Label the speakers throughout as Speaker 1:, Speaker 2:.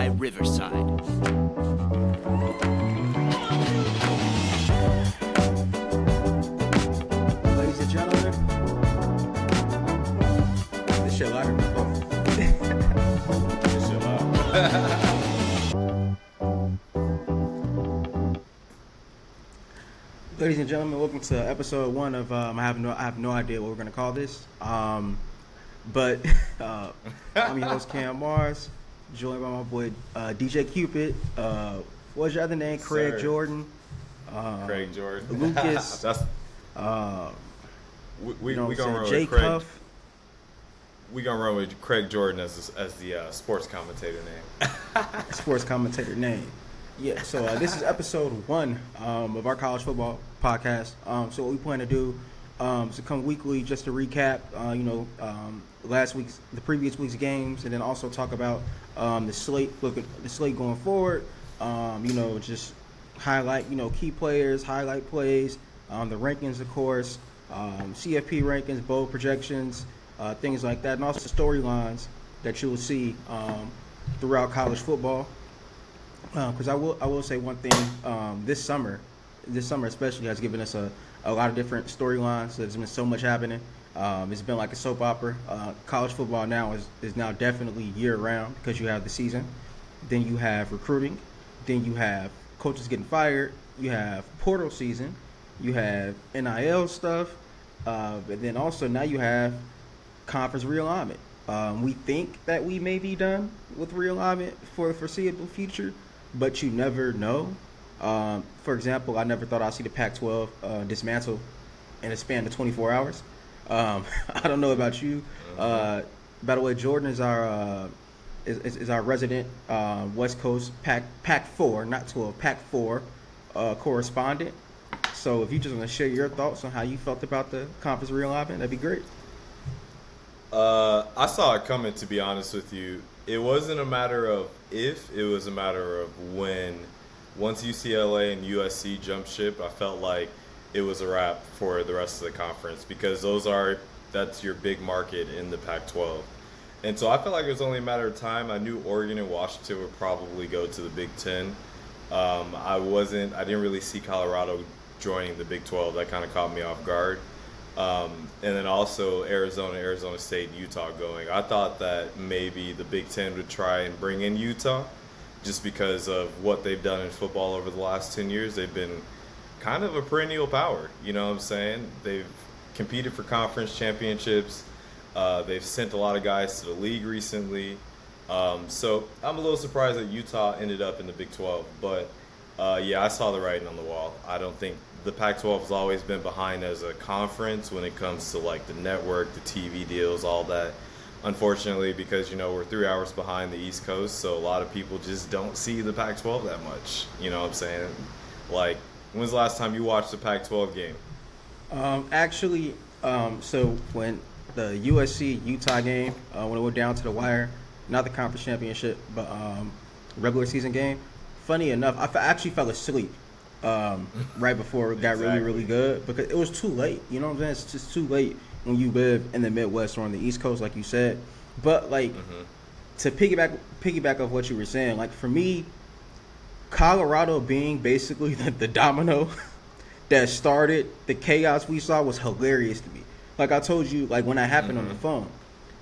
Speaker 1: by Riverside.
Speaker 2: Ladies and gentlemen, this shit live.
Speaker 3: This shit live.
Speaker 2: Ladies and gentlemen, welcome to episode 1 of I have no idea what we're gonna call this. But I'm your host Cam Mars, joined by my boy DJ Cupid. What's your other name? Craig
Speaker 3: Sir.
Speaker 2: Jordan.
Speaker 3: Craig Jordan.
Speaker 2: Lucas.
Speaker 3: That's we gonna run with
Speaker 2: Jay
Speaker 3: Craig.
Speaker 2: Cuff.
Speaker 3: We gonna run with Craig Jordan as the sports commentator name.
Speaker 2: Sports commentator name. Yeah, so this is episode 1 of our college football podcast. So what we plan to do is to come weekly just to recap, the previous week's games, and then also talk about the slate going forward. Just highlight key players, highlight plays, the rankings, of course, CFP rankings, bowl projections, things like that, and also storylines that you will see throughout college football. Because I will say one thing, this summer especially has given us a lot of different storylines. There's been so much happening. It's been like a soap opera. College football now is now definitely year round because you have the season, then you have recruiting, then you have coaches getting fired, you have portal season, you have NIL stuff, and then also now you have conference realignment. We think that we may be done with realignment for the foreseeable future, but you never know. For example, I never thought I'd see the Pac-12 dismantle in a span of 24 hours. I don't know about you. By the way, Jordan is our resident West Coast Pac-4, not 12, Pac-4 correspondent. So if you just want to share your thoughts on how you felt about the conference realignment, that'd be great.
Speaker 3: I saw it coming, to be honest with you. It wasn't a matter of if, it was a matter of when. Once UCLA and USC jumped ship, I felt like it was a wrap for the rest of the conference because that's your big market in the Pac-12. And so I felt like it was only a matter of time. I knew Oregon and Washington would probably go to the Big Ten. I didn't really see Colorado joining the Big 12. That kind of caught me off guard. And then also Arizona State, and Utah going. I thought that maybe the Big Ten would try and bring in Utah just because of what they've done in football over the last 10 years. They've been kind of a perennial power, you know what I'm saying? They've competed for conference championships. They've sent a lot of guys to the league recently. So I'm a little surprised that Utah ended up in the Big 12. But, I saw the writing on the wall. I don't think the Pac-12 has always been behind as a conference when it comes to like the network, the TV deals, all that. Unfortunately, because we're 3 hours behind the East Coast, so a lot of people just don't see the Pac-12 that much. You know what I'm saying? Like, when's the last time you watched a Pac-12 game?
Speaker 2: So when the USC-Utah game, when it went down to the wire, not the conference championship, but regular season game, funny enough, I actually fell asleep right before it got
Speaker 3: Exactly.
Speaker 2: really good because it was too late. You know what I'm saying? It's just too late when you live in the Midwest or on the East Coast, like you said. But to piggyback off what you were saying, like for me, Colorado being basically the domino that started the chaos we saw was hilarious to me. Like I told you, like when that happened on the phone,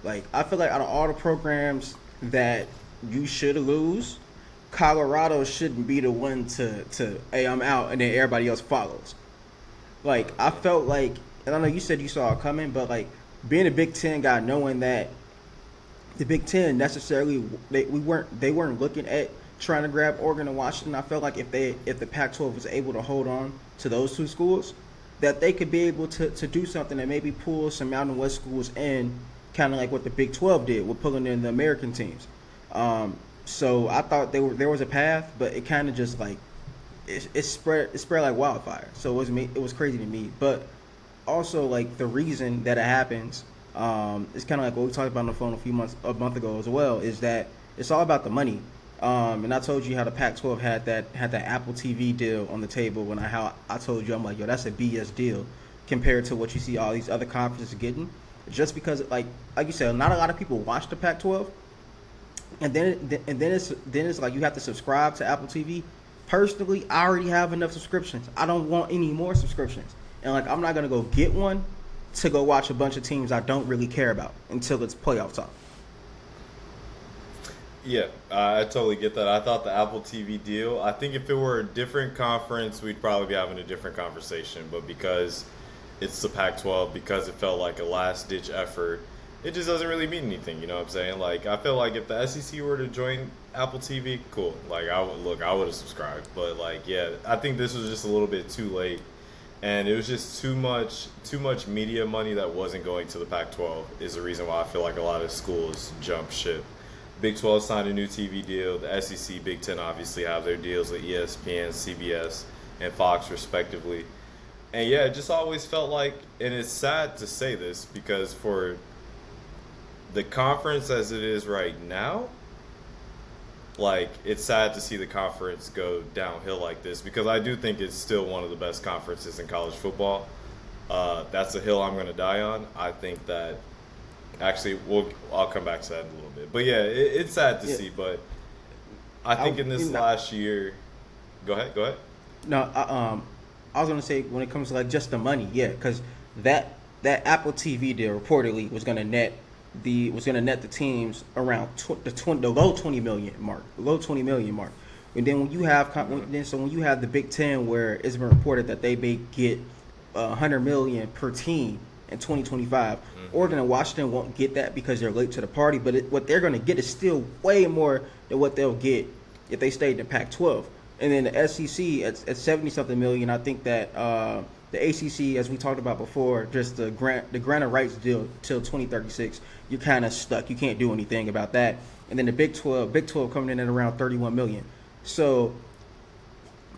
Speaker 2: like I feel like out of all the programs that you should lose, Colorado shouldn't be the one to hey, I'm out, and then everybody else follows. Like I felt like, and I know you said you saw it coming, but like being a Big Ten guy, knowing that the Big Ten necessarily they weren't looking at trying to grab Oregon and Washington. I felt like if the Pac-12 was able to hold on to those two schools, that they could be able to do something and maybe pull some Mountain West schools in, kind of like what the Big 12 did with pulling in the American teams. So I thought there was a path, but it kind of just like it spread like wildfire. So it was crazy to me. But also like the reason that it happens, it's kind of like what we talked about on the phone a month ago as well, is that it's all about the money. And I told you how the Pac-12 had that Apple TV deal on the table when I told you, I'm like, yo, that's a BS deal compared to what you see all these other conferences getting. Just because, like you said, not a lot of people watch the Pac-12. and then it's like you have to subscribe to Apple TV. Personally, I already have enough subscriptions. I don't want any more subscriptions, and like I'm not gonna go get one to go watch a bunch of teams I don't really care about until it's playoff time.
Speaker 3: Yeah, I totally get that. I thought the Apple TV deal, I think if it were a different conference, we'd probably be having a different conversation. But because it's the Pac 12, because it felt like a last ditch effort, it just doesn't really mean anything. You know what I'm saying? Like, I feel like if the SEC were to join Apple TV, cool. Like, I would have subscribed. But, like, yeah, I think this was just a little bit too late. And it was just too much media money that wasn't going to the Pac 12 is the reason why I feel like a lot of schools jump ship. Big 12 signed a new TV deal. The SEC, Big 10 obviously have their deals with ESPN, CBS, and Fox respectively. And yeah, it just always felt like, and it's sad to say this because for the conference as it is right now, like it's sad to see the conference go downhill like this because I do think it's still one of the best conferences in college football. That's a hill I'm going to die on. I think that actually, I'll come back to that in a little bit. But yeah, it's sad to see. But I think in this last year, go ahead.
Speaker 2: No, I was gonna say when it comes to like just the money, yeah, because that Apple TV deal reportedly was gonna net the teams around the low 20 million mark, and then when you have when you have the Big Ten where it's been reported that they may get $100 million per team in 2025. Oregon and Washington won't get that because they're late to the party, but what they're going to get is still way more than what they'll get if they stayed in the Pac-12. And then the SEC at 70-something million, I think that the ACC, as we talked about before, just the grant of rights deal till 2036, you're kind of stuck. You can't do anything about that. And then the Big 12 coming in at around 31 million. So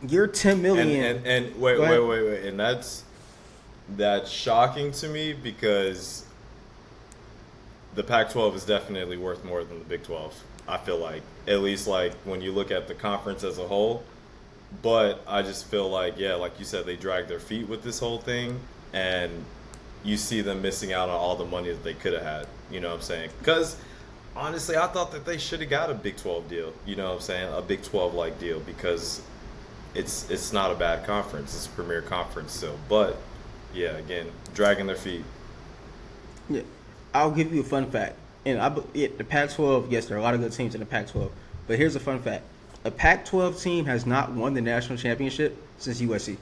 Speaker 2: you're 10 million.
Speaker 3: And wait. And that's shocking to me because the Pac-12 is definitely worth more than the Big 12. I feel like, at least like when you look at the conference as a whole. But I just feel like, yeah, like you said, they dragged their feet with this whole thing, and you see them missing out on all the money that they could have had. You know what I'm saying? Because honestly, I thought that they should have got a Big 12 deal. You know what I'm saying? A Big 12 like deal because it's not a bad conference. It's a premier conference still, but yeah, again, dragging their feet.
Speaker 2: Yeah, I'll give you a fun fact. And the Pac-12, yes, there are a lot of good teams in the Pac-12. But here's a fun fact. A Pac-12 team has not won the national championship since USC.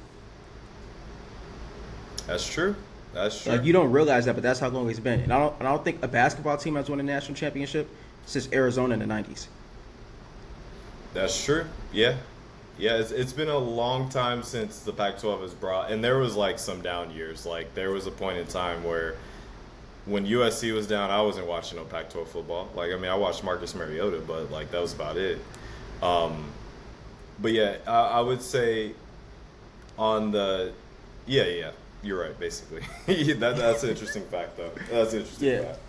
Speaker 3: That's true.
Speaker 2: Like, you don't realize that, but that's how long it's been. And I don't think a basketball team has won a national championship since Arizona in the 90s.
Speaker 3: That's true. Yeah. Yeah, it's been a long time since the Pac-12 has brought, and there was like some down years. Like there was a point in time where when USC was down, I wasn't watching no Pac-12 football. Like, I mean, I watched Marcus Mariota, but like that was about it. But yeah, I would say on the yeah, you're right. Basically, that's an interesting fact, though. That's an interesting fact.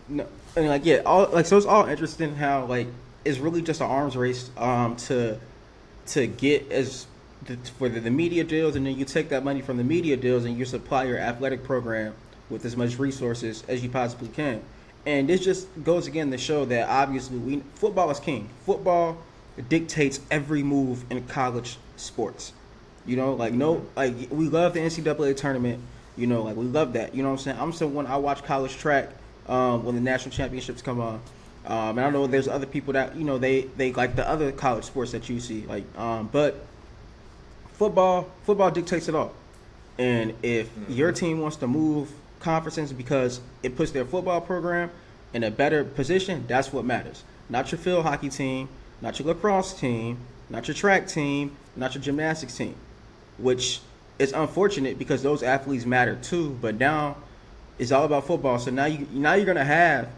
Speaker 2: No, and like so it's all interesting how like it's really just an arms race to get for the media deals, and then you take that money from the media deals and you supply your athletic program with as much resources as you possibly can. And this just goes again to show that obviously football is king. Football dictates every move in college sports. You know, like we love the NCAA tournament. You know, like we love that. You know what I'm saying? I'm someone I watch college track when the national championships come on. And I know there's other people that, you know, they like the other college sports that you see, like, but football dictates it all. And if your team wants to move conferences because it puts their football program in a better position, that's what matters. Not your field hockey team, not your lacrosse team, not your track team, not your gymnastics team, which is unfortunate because those athletes matter too. But now it's all about football. So now you're gonna have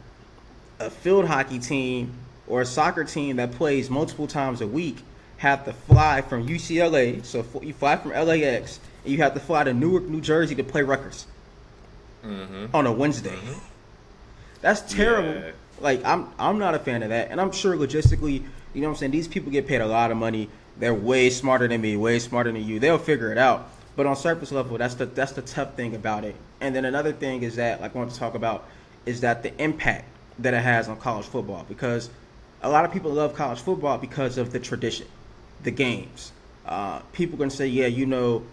Speaker 2: a field hockey team or a soccer team that plays multiple times a week have to fly from UCLA. So you fly from LAX and you have to fly to Newark, New Jersey to play Rutgers on a Wednesday. That's terrible. Yeah. Like I'm not a fan of that, and I'm sure logistically, you know what I'm saying, these people get paid a lot of money. They're way smarter than me, way smarter than you. They'll figure it out. But on surface level, that's the tough thing about it. And then another thing is that, like I want to talk about, is that the impact that it has on college football, because a lot of people love college football because of the tradition, the games. People gonna say, yeah, you know,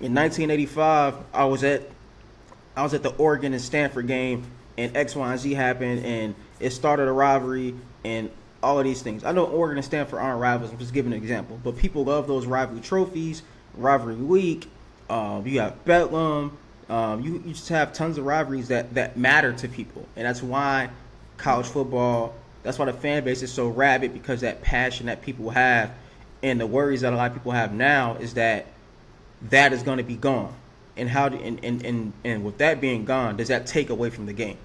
Speaker 2: in 1985, I was at the Oregon and Stanford game, and X, Y, and Z happened, and it started a rivalry, and all of these things. I know Oregon and Stanford aren't rivals. I'm just giving an example, but people love those rivalry trophies, rivalry week. You have Bedlam. You just have tons of rivalries that matter to people, and that's why college football. That's why the fan base is so rabid, because that passion that people have, and the worries that a lot of people have now is that is going to be gone. And how and with that being gone, does that take away from the game?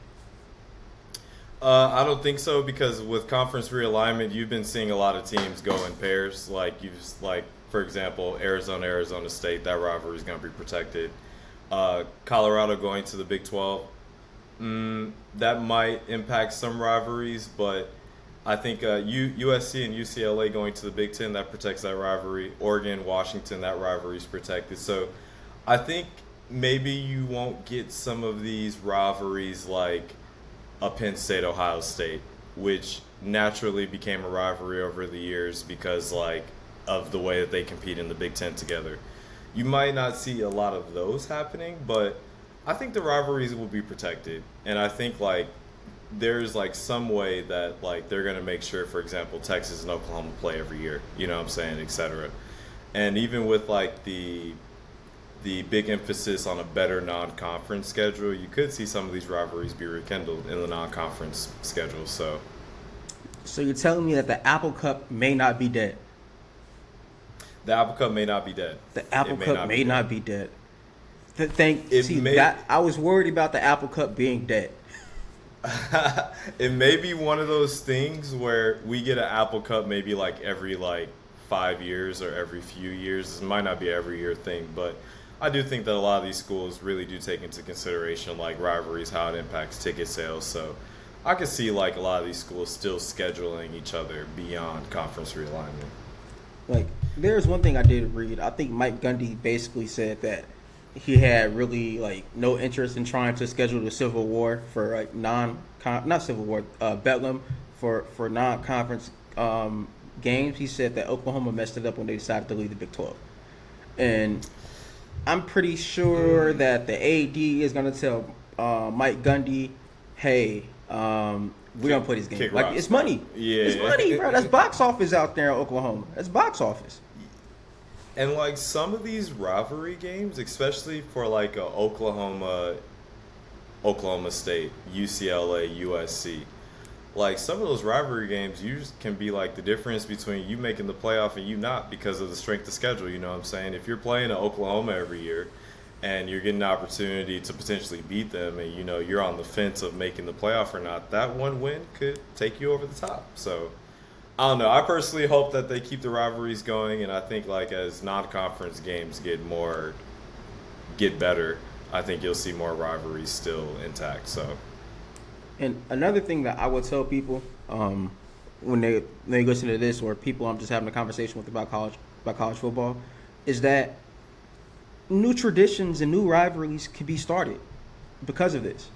Speaker 3: I don't think so, because with conference realignment, you've been seeing a lot of teams go in pairs. For example, Arizona State, that rivalry is going to be protected. Colorado going to the Big 12, that might impact some rivalries, but I think USC and UCLA going to the Big 10, that protects that rivalry. Oregon, Washington, that rivalry is protected. So I think maybe you won't get some of these rivalries like a Penn State, Ohio State, which naturally became a rivalry over the years because of the way that they compete in the Big Ten together. You might not see a lot of those happening, but I think the rivalries will be protected. And I think there's some way that they're going to make sure, for example, Texas and Oklahoma play every year, you know what I'm saying, etc. And even with the big emphasis on a better non-conference schedule, you could see some of these rivalries be rekindled in the non-conference schedule. So
Speaker 2: you're telling me that the Apple Cup may not be dead?
Speaker 3: The Apple Cup may not be dead.
Speaker 2: The Apple Cup may not be dead. I was worried about the Apple Cup being dead.
Speaker 3: It may be one of those things where we get an Apple Cup maybe every 5 years or every few years. It might not be an every year thing, but I do think that a lot of these schools really do take into consideration rivalries, how it impacts ticket sales. So I could see a lot of these schools still scheduling each other beyond conference realignment.
Speaker 2: There's one thing I did read. I think Mike Gundy basically said that he had really no interest in trying to schedule the Civil War for Bedlam for non-conference games. He said that Oklahoma messed it up when they decided to leave the Big 12, and I'm pretty sure that the AD is going to tell Mike Gundy, hey, we're going to put his game. It's money. Yeah. It's money, bro. That's box office out there in Oklahoma. That's box office.
Speaker 3: And some of these rivalry games, especially for a Oklahoma State, UCLA, USC, some of those rivalry games can be the difference between you making the playoff and you not, because of the strength of schedule. You know what I'm saying? If you're playing at Oklahoma every year and you're getting an opportunity to potentially beat them, and you're on the fence of making the playoff or not, that one win could take you over the top. So I don't know. I personally hope that they keep the rivalries going, and I think as non-conference games get better, I think you'll see more rivalries still intact. So.
Speaker 2: And another thing that I would tell people when they listen to this, or people I'm just having a conversation with about college football, is that new traditions and new rivalries can be started because of this.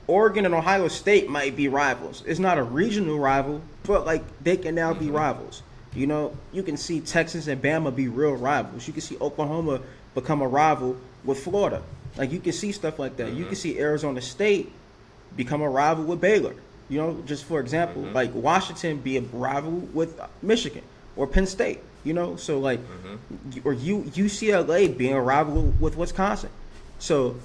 Speaker 2: Oregon and Ohio State might be rivals. It's not a regional rival, but they can now be rivals. You can see Texas and Bama be real rivals. You can see Oklahoma become a rival with Florida. You can see stuff like that. Mm-hmm. You can see Arizona State become a rival with Baylor. Just for example, Washington be a rival with Michigan or Penn State. So or UCLA being a rival with Wisconsin. So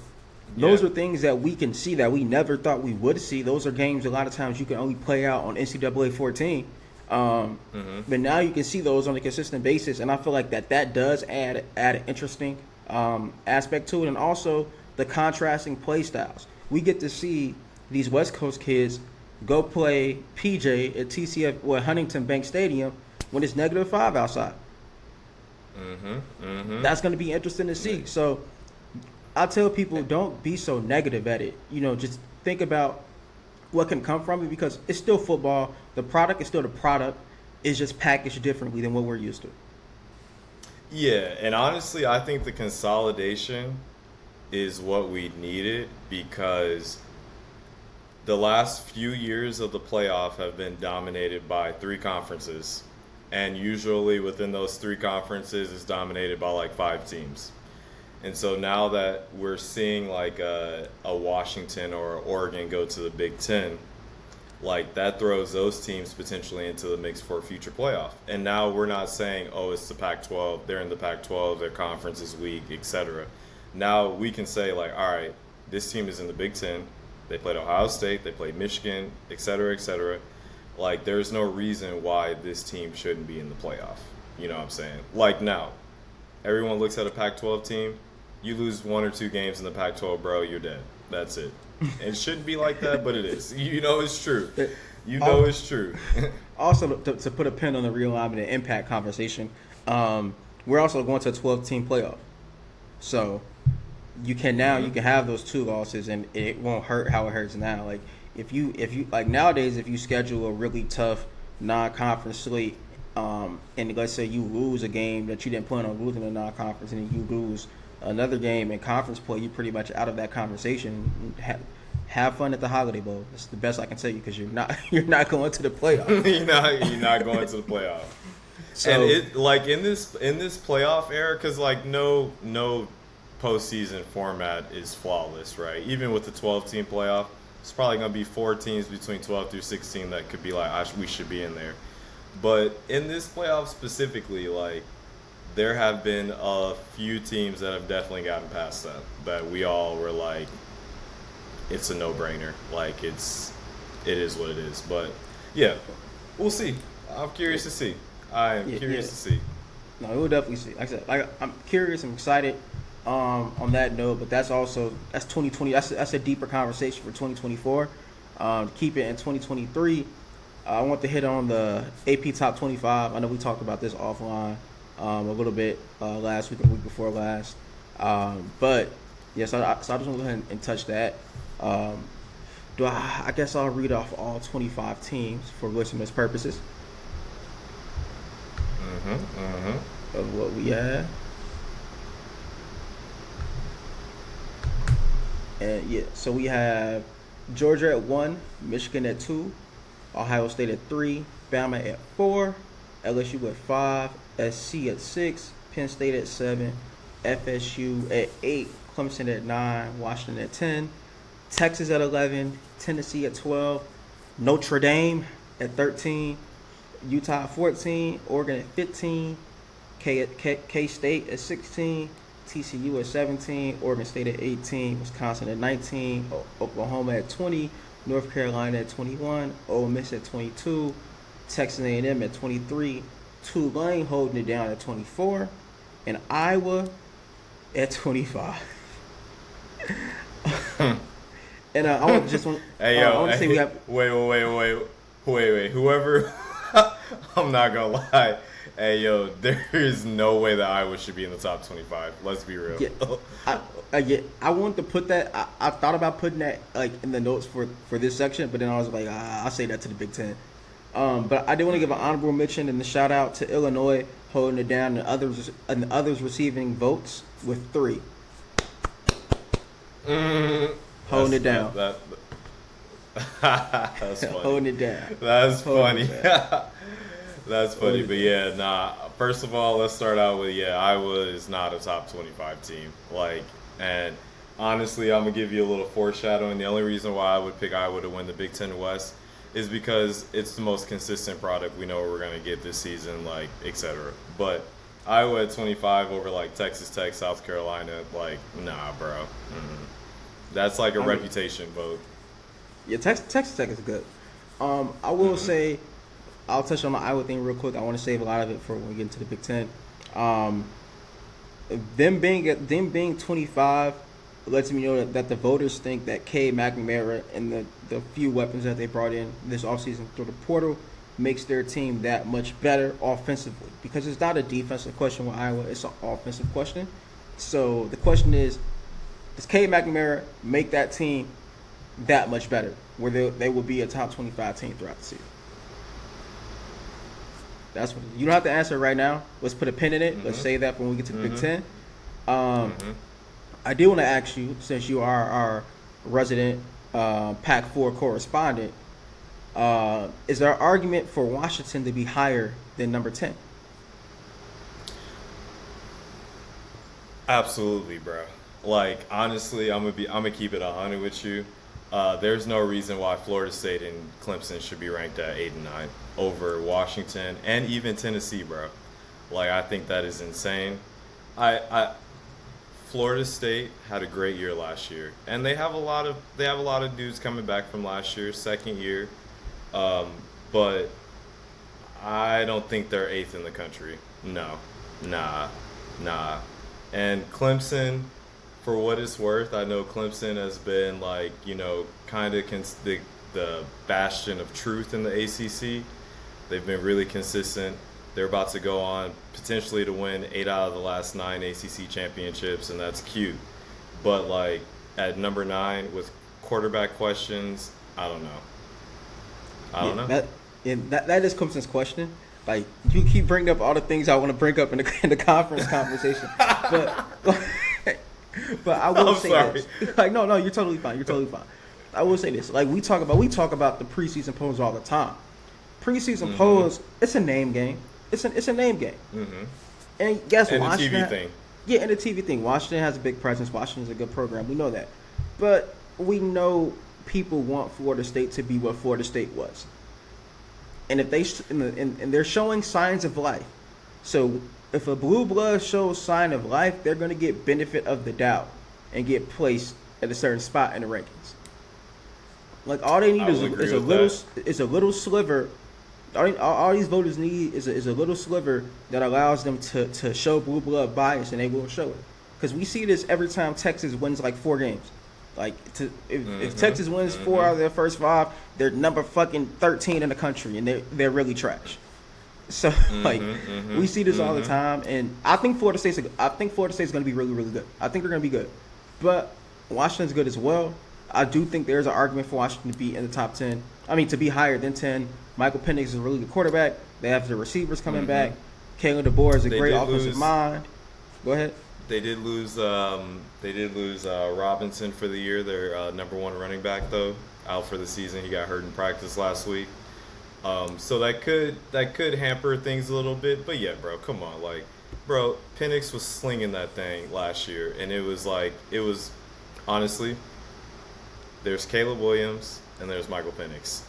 Speaker 2: those are things that we can see that we never thought we would see. Those are games a lot of times you can only play out on NCAA 14. But now you can see those on a consistent basis, and I feel that does add an interesting aspect to it, and also the contrasting play styles. We get to see these West Coast kids go play PJ at Huntington Bank Stadium when it's -5 outside. That's going to be interesting to see. So I tell people, don't be so negative at it. Just think about what can come from it, because it's still football. The product is still the product. It's just packaged differently than what we're used to.
Speaker 3: Yeah, and honestly, I think the consolidation is what we needed, because the last few years of the playoff have been dominated by three conferences, and usually within those three conferences is dominated by like five teams. And so now that we're seeing like a Washington or Oregon go to the Big Ten, like that throws those teams potentially into the mix for a future playoff. And now we're not saying, oh, it's the Pac-12, they're in the Pac-12, their conference is weak, etc. Now we can say like, all right, this team is in the Big Ten. They played Ohio State, they played Michigan, etc., etc. Like there's no reason why this team shouldn't be in the playoff. You know what I'm saying? Like now, everyone looks at a Pac-12 team. You lose one or two games in the Pac-12, bro, you're dead. That's it. It shouldn't be like that, but it is. You know it's true. You know it's true.
Speaker 2: Also, to put a pin on the realignment and impact conversation, we're also going to a 12-team playoff. So you can have those two losses, and it won't hurt how it hurts now. Like if you like nowadays, if you schedule a really tough non-conference slate, and let's say you lose a game that you didn't plan on losing in non-conference, and you lose another game in conference play, you're pretty much out of that conversation. Have fun at the Holiday Bowl. That's the best I can tell you, because you're not going to the playoff.
Speaker 3: you're not going to the playoff. So, and it like in this playoff era, because like no postseason format is flawless, right? Even with the 12-team playoff, it's probably going to be 4 teams between 12 through 16 that could be like, we should be in there. But in this playoff specifically, like, there have been a few teams that have definitely gotten past that we all were like, it's a no-brainer. Like, it is what it is. But, yeah, we'll see. I'm curious to see. I am curious to see.
Speaker 2: No, we'll definitely see. Like I said, I'm curious and excited on that note, but that's 2020. That's a deeper conversation for 2024. To keep it in 2023, I want to hit on the AP Top 25. I know we talked about this offline a little bit last week or week before last. But yes, I just want to go ahead and touch that. I guess I'll read off all 25 teams for listeners' purposes. Of what we have. And yeah, so we have Georgia at 1, Michigan at 2, Ohio State at 3, Bama at 4, LSU at 5, SC at 6, Penn State at 7, FSU at 8, Clemson at 9, Washington at 10, Texas at 11, Tennessee at 12, Notre Dame at 13, Utah at 14, Oregon at 15, K-State at 16, TCU at 17, Oregon State at 18, Wisconsin at 19, Oklahoma at 20, North Carolina at 21, Ole Miss at 22, Texas A&M at 23, Tulane holding it down at 24, and Iowa at 25. And I want to say we have.
Speaker 3: Wait. Whoever, I'm not gonna lie. Hey, yo, there is no way that Iowa should be in the top 25. Let's be real.
Speaker 2: Yeah, I wanted to put that. I thought about putting that like in the notes for this section, but then I was like, I'll say that to the Big Ten. But I did want to give an honorable mention and a shout out to Illinois holding it down, and others receiving votes with 3. Holding it down.
Speaker 3: That's funny.
Speaker 2: Holding it down.
Speaker 3: That's funny. That's funny, but yeah, nah. First of all, let's start out with Iowa is not a top 25 team. Like, and honestly, I'm gonna give you a little foreshadowing. The only reason why I would pick Iowa to win the Big Ten West is because it's the most consistent product we know we're gonna get this season, like, etc. But Iowa at 25 over like Texas Tech, South Carolina, like, nah, bro. That's like a reputation vote.
Speaker 2: Yeah, Texas Tech is good. I will say, I'll touch on the Iowa thing real quick. I want to save a lot of it for when we get into the Big Ten. Them being 25 lets me know that the voters think that Cade McNamara and the few weapons that they brought in this offseason through the portal makes their team that much better offensively. Because it's not a defensive question with Iowa, it's an offensive question. So the question is, does Cade McNamara make that team that much better, where they will be a top 25 team throughout the season? That's what you don't have to answer right now. Let's put a pin in it. Let's say that when we get to the Big Ten. I do want to ask you, since you are our resident Pac-4 correspondent, is there an argument for Washington to be higher than number 10?
Speaker 3: Absolutely, bro. Like honestly, I'm gonna keep it 100 with you. There's no reason why Florida State and Clemson should be ranked at 8 and 9 over Washington and even Tennessee, bro. Like I think that is insane. I Florida State had a great year last year, and they have a lot of dudes coming back from last year, second year. But I don't think they're 8th in the country. No, nah. And Clemson, for what it's worth, I know Clemson has been like, kind of the bastion of truth in the ACC. They've been really consistent. They're about to go on potentially to win 8 out of the last 9 ACC championships, and that's cute. But like at number 9 with quarterback questions, I don't know.
Speaker 2: That is Clemson's question. Like you keep bringing up all the things I want to bring up in the conference conversation, but I will say this. Like no, you're totally fine. I will say this. Like we talk about the preseason polls all the time. Preseason polls, it's a name game. It's a name game. Mm-hmm. And guess what?
Speaker 3: And the TV thing.
Speaker 2: Yeah, and the TV thing. Washington has a big presence. Washington's a good program. We know that, but we know people want Florida State to be what Florida State was. And if and they're showing signs of life, so if a blue blood shows sign of life, they're going to get benefit of the doubt and get placed at a certain spot in the rankings. Like all they need is a little sliver. All these voters need is a little sliver that allows them to show blue blood bias, and they will show it. Because we see this every time Texas wins like 4 games. Like if Texas wins 4 out of their first 5, they're number fucking 13 in the country, and they're really trash. So we see this all the time, and I think Florida State's going to be really, really good. I think they're going to be good, but Washington's good as well. I do think there's an argument for Washington to be in the top 10. I mean, to be higher than 10. Michael Penix is a really good quarterback. They have the receivers coming back. Kalen DeBoer is a great offensive mind. Go ahead.
Speaker 3: They did lose Robinson for the year, their number 1 running back, though, out for the season. He got hurt in practice last week. So that could hamper things a little bit. But yeah, bro, come on. Like, bro, Penix was slinging that thing last year, and it was honestly, there's Caleb Williams and there's Michael Penix.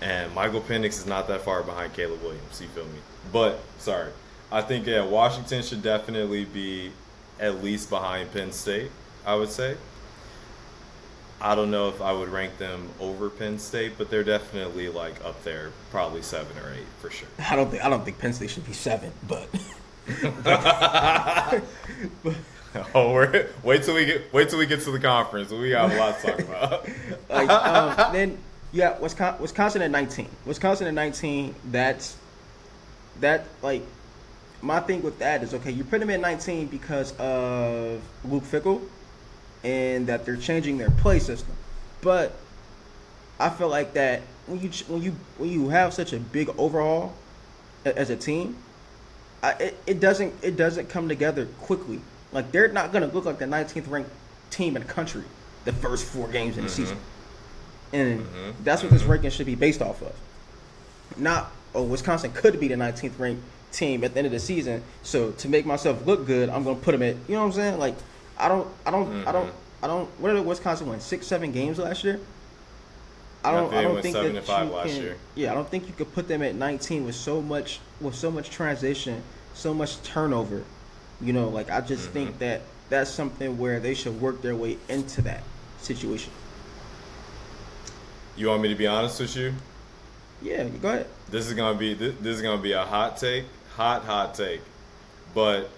Speaker 3: And Michael Penix is not that far behind Caleb Williams, you feel me? But, sorry. I think, Washington should definitely be at least behind Penn State, I would say. I don't know if I would rank them over Penn State, but they're definitely like up there, probably 7 or 8 for sure.
Speaker 2: I don't think Penn State should be 7, but
Speaker 3: wait till we get to the conference. We got a lot to talk about.
Speaker 2: Then Wisconsin at 19. Wisconsin at 19. That like my thing with that is okay. You put them at 19 because of Luke Fickell and that they're changing their play system. But I feel like that when you have such a big overhaul as a team, it doesn't come together quickly. Like they're not gonna look like the 19th ranked team in the country the first 4 games in the season, and that's what this ranking should be based off of. Not Wisconsin could be the 19th ranked team at the end of the season. So to make myself look good, I'm gonna put them at. You know what I'm saying? Like I don't. What did Wisconsin win? 6-7 games last year. I don't think that you can. Last year. Yeah, I don't think you could put them at 19 with so much transition, so much turnover. You know, like I just think that that's something where they should work their way into that situation.
Speaker 3: You want me to be honest with you?
Speaker 2: Yeah, go ahead.
Speaker 3: This is gonna be a hot take, hot take, but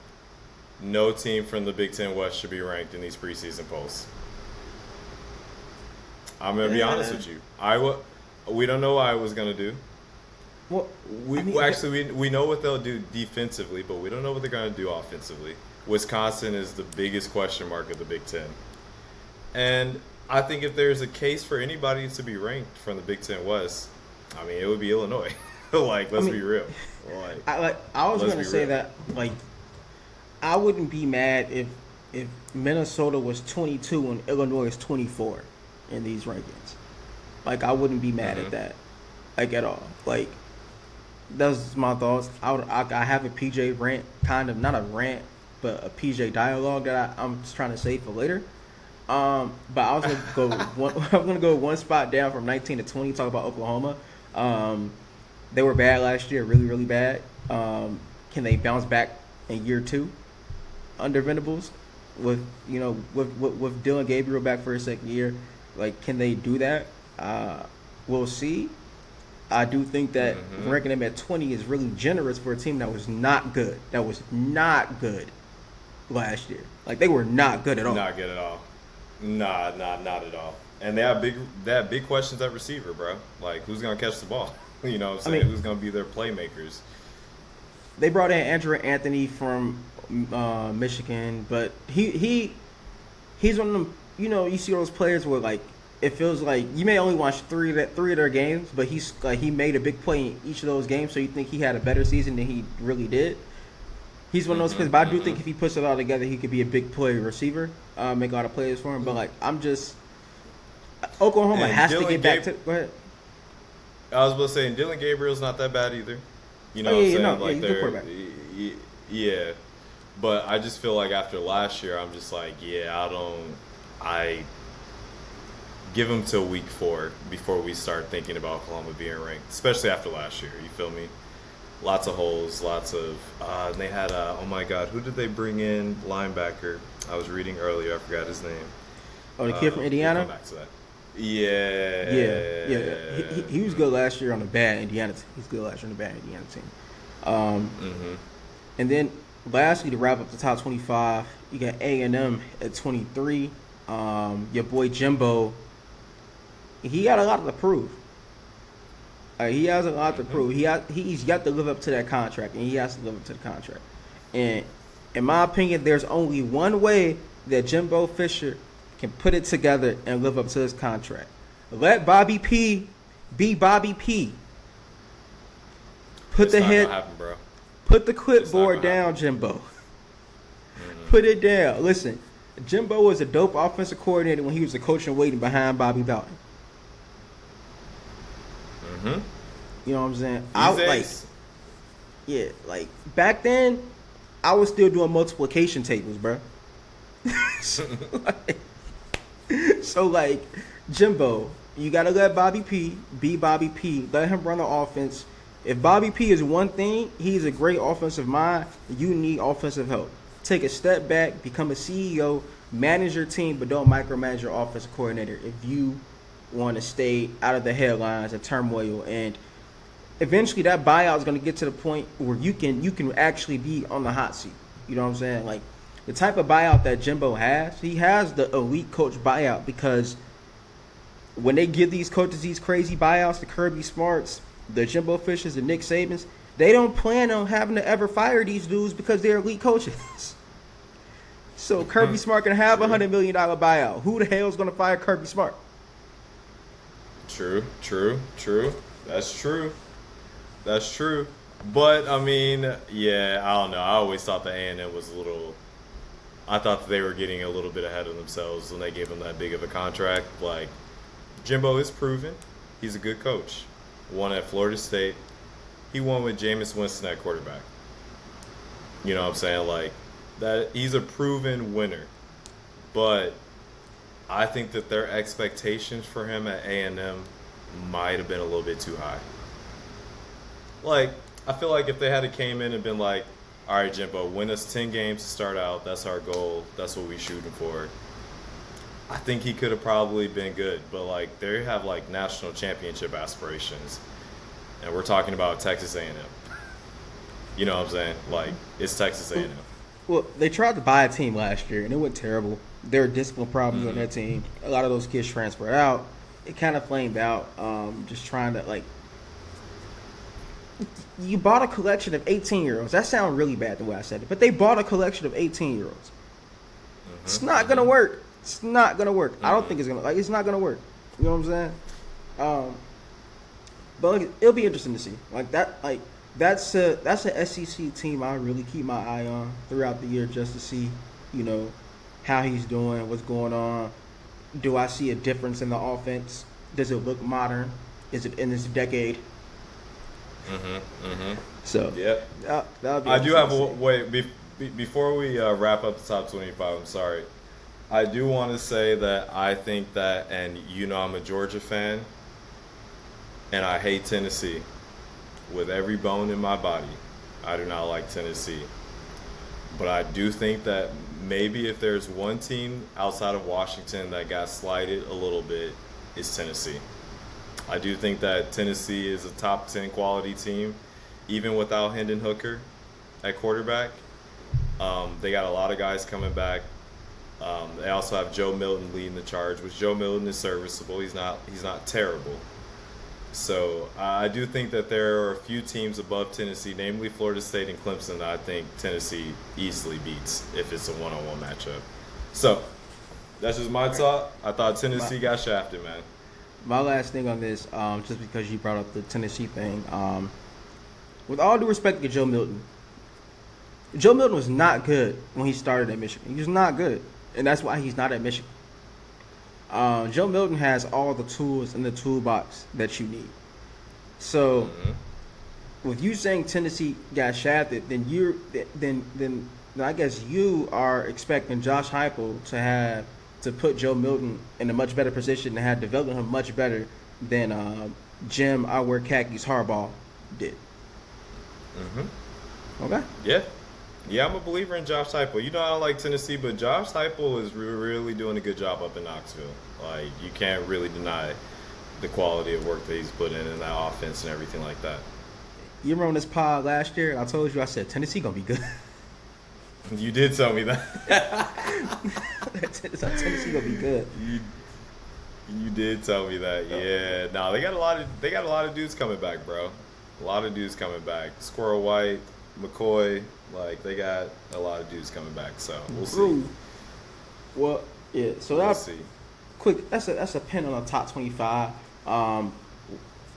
Speaker 3: no team from the Big Ten West should be ranked in these preseason polls. I'm gonna be honest with you. We don't know what Iowa's gonna do.
Speaker 2: Well,
Speaker 3: we know what they'll do defensively, but we don't know what they're gonna do offensively. Wisconsin is the biggest question mark of the Big Ten, and I think if there's a case for anybody to be ranked from the Big Ten West, I mean, it would be Illinois. Like, let's be real.
Speaker 2: I was going to say that, like, I wouldn't be mad if Minnesota was 22 and Illinois is 24. in these rankings. Like, I wouldn't be mad at that, like, at all. Like, that's my thoughts. I have a PJ rant, kind of, not a rant, but a PJ dialogue that I'm just trying to save for later. But I was gonna go I'm gonna go one spot down from 19 to 20. Talk about Oklahoma. They were bad last year, really, really bad. Can they bounce back in year 2 under Venables with Dylan Gabriel back for his second year? Like, can they do that? We'll see. I do think that ranking them at 20 is really generous for a team that was not good. That was not good last year. Like, they were not good at all.
Speaker 3: Not good at all. Not at all. And they have big questions at receiver, bro. Like, who's gonna catch the ball? You know what I'm saying? Who's gonna be their playmakers? They
Speaker 2: brought in Andrew Anthony from Michigan, but he's one of them. You know, you see those players where, like, it feels like you may only watch three of their games, but he made a big play in each of those games, so you think he had a better season than he really did. He's one of those players, but I do think if he puts it all together, he could be a big play receiver, make a lot of plays for him. But, like, Oklahoma has to get back to. Go ahead.
Speaker 3: I was about to say, and Dylan Gabriel's not that bad either. You know what I'm saying?
Speaker 2: No,
Speaker 3: like,
Speaker 2: he's a good quarterback.
Speaker 3: Yeah. But I just feel like after last year, I'm just like, I give them till week 4 before we start thinking about Oklahoma being ranked, especially after last year. You feel me? Lots of holes, lots of. And they had oh my God, who did they bring in? Linebacker. I was reading earlier. I forgot his name.
Speaker 2: Oh, the kid from Indiana.
Speaker 3: We'll come back to that. Yeah.
Speaker 2: He was good last year on the bad Indiana team. He's good last year on the bad Indiana team. And then lastly, to wrap up the top 25, you got A&M at 23. Your boy Jimbo, he got a lot to prove. He has a lot to prove. He's got to live up to that contract, and he has to live up to the contract. And in my opinion, there's only one way that Jimbo Fisher can put it together and live up to his contract. Let Bobby P be Bobby P. Put the clipboard down, Jimbo. Put it down. Listen, Jimbo was a dope offensive coordinator when he was a coach and waiting behind Bobby Bowden. You know what I'm saying? Like back then, I was still doing multiplication tables, bro. So, like, Jimbo, you got to let Bobby P be Bobby P. Let him run the offense. If Bobby P is one thing, he's a great offensive mind. You need offensive help. Take a step back, become a CEO, manage your team, but don't micromanage your offensive coordinator if you want to stay out of the headlines and turmoil. And eventually that buyout is going to get to the point where you can actually be on the hot seat. You know what I'm saying? Like, the type of buyout that Jimbo has, he has the elite coach buyout, because when they give these coaches these crazy buyouts, the Kirby Smarts, the Jimbo Fishers, the Nick Sabans, they don't plan on having to ever fire these dudes because they're elite coaches. So Kirby Smart can have a $100 million buyout. Who the hell is going to fire Kirby Smart?
Speaker 3: True. That's true. But, I mean, I don't know. I always thought that A&M was I thought that they were getting a little bit ahead of themselves when they gave him that big of a contract. Like, Jimbo is proven. He's a good coach. Won at Florida State. He won with Jameis Winston at quarterback. You know what I'm saying? Like, that he's a proven winner. But I think that their expectations for him at A&M might have been a little bit too high. Like, I feel like if they had came in and been like, all right, Jimbo, win us 10 games to start out. That's our goal. That's what we're shooting for. I think he could have probably been good. But, like, they have, like, national championship aspirations. And we're talking about Texas A&M. You know what I'm saying? Like, it's Texas A&M.
Speaker 2: Well, they tried to buy a team last year, and it went terrible. There were discipline problems on that team. A lot of those kids transferred out. It kind of flamed out, just trying to, like, you bought a collection of 18-year-olds. That sounds really bad the way I said it, but they bought a collection of 18-year-olds. It's not going to work. It's not going to work. I don't think it's going to, it's not going to work. You know what I'm saying? But like, it'll be interesting to see. That's a SEC team I really keep my eye on throughout the year, just to see, how he's doing, what's going on. Do I see a difference in the offense? Does it look modern? Is it in this decade? So
Speaker 3: Yep.
Speaker 2: That'll be
Speaker 3: I do have
Speaker 2: interesting to see.
Speaker 3: wait before we wrap up the top 25. I'm sorry. I do want to say that I think that, and I'm a Georgia fan, and I hate Tennessee with every bone in my body. I do not like Tennessee, but I do think that maybe if there's one team outside of Washington that got slighted a little bit, it's Tennessee. I do think that Tennessee is a top 10 quality team, even without Hendon Hooker at quarterback. They got a lot of guys coming back. They also have Joe Milton leading the charge, which Joe Milton is serviceable. He's not terrible. So I do think that there are a few teams above Tennessee, namely Florida State and Clemson, that I think Tennessee easily beats if it's a one-on-one matchup. So that's just my thought. I thought Tennessee got shafted, man.
Speaker 2: My last thing on this, just because you brought up the Tennessee thing, with all due respect to Joe Milton was not good when he started at Michigan. He was not good, and that's why he's not at Michigan. Joe Milton has all the tools in the toolbox that you need. So, with you saying Tennessee got shafted, then I guess you are expecting Josh Heupel to put Joe Milton in a much better position and have developed him much better than Jim I wear khakis Harbaugh did. Okay.
Speaker 3: Yeah, I'm a believer in Josh Heupel. I don't like Tennessee, but Josh Heupel is really doing a good job up in Knoxville. Like, you can't really deny the quality of work that he's put in that offense and everything like that.
Speaker 2: You remember on this pod last year? I told you, I said Tennessee gonna be good.
Speaker 3: You did tell me that.
Speaker 2: Tennessee gonna be good.
Speaker 3: You did tell me that. Yeah. No, they got a lot of dudes coming back, bro. A lot of dudes coming back. Squirrel White, McCoy, like they got a lot of dudes coming back. So we'll see.
Speaker 2: Well, yeah. So
Speaker 3: we'll
Speaker 2: that's
Speaker 3: see.
Speaker 2: Quick. That's a pin on the top 25.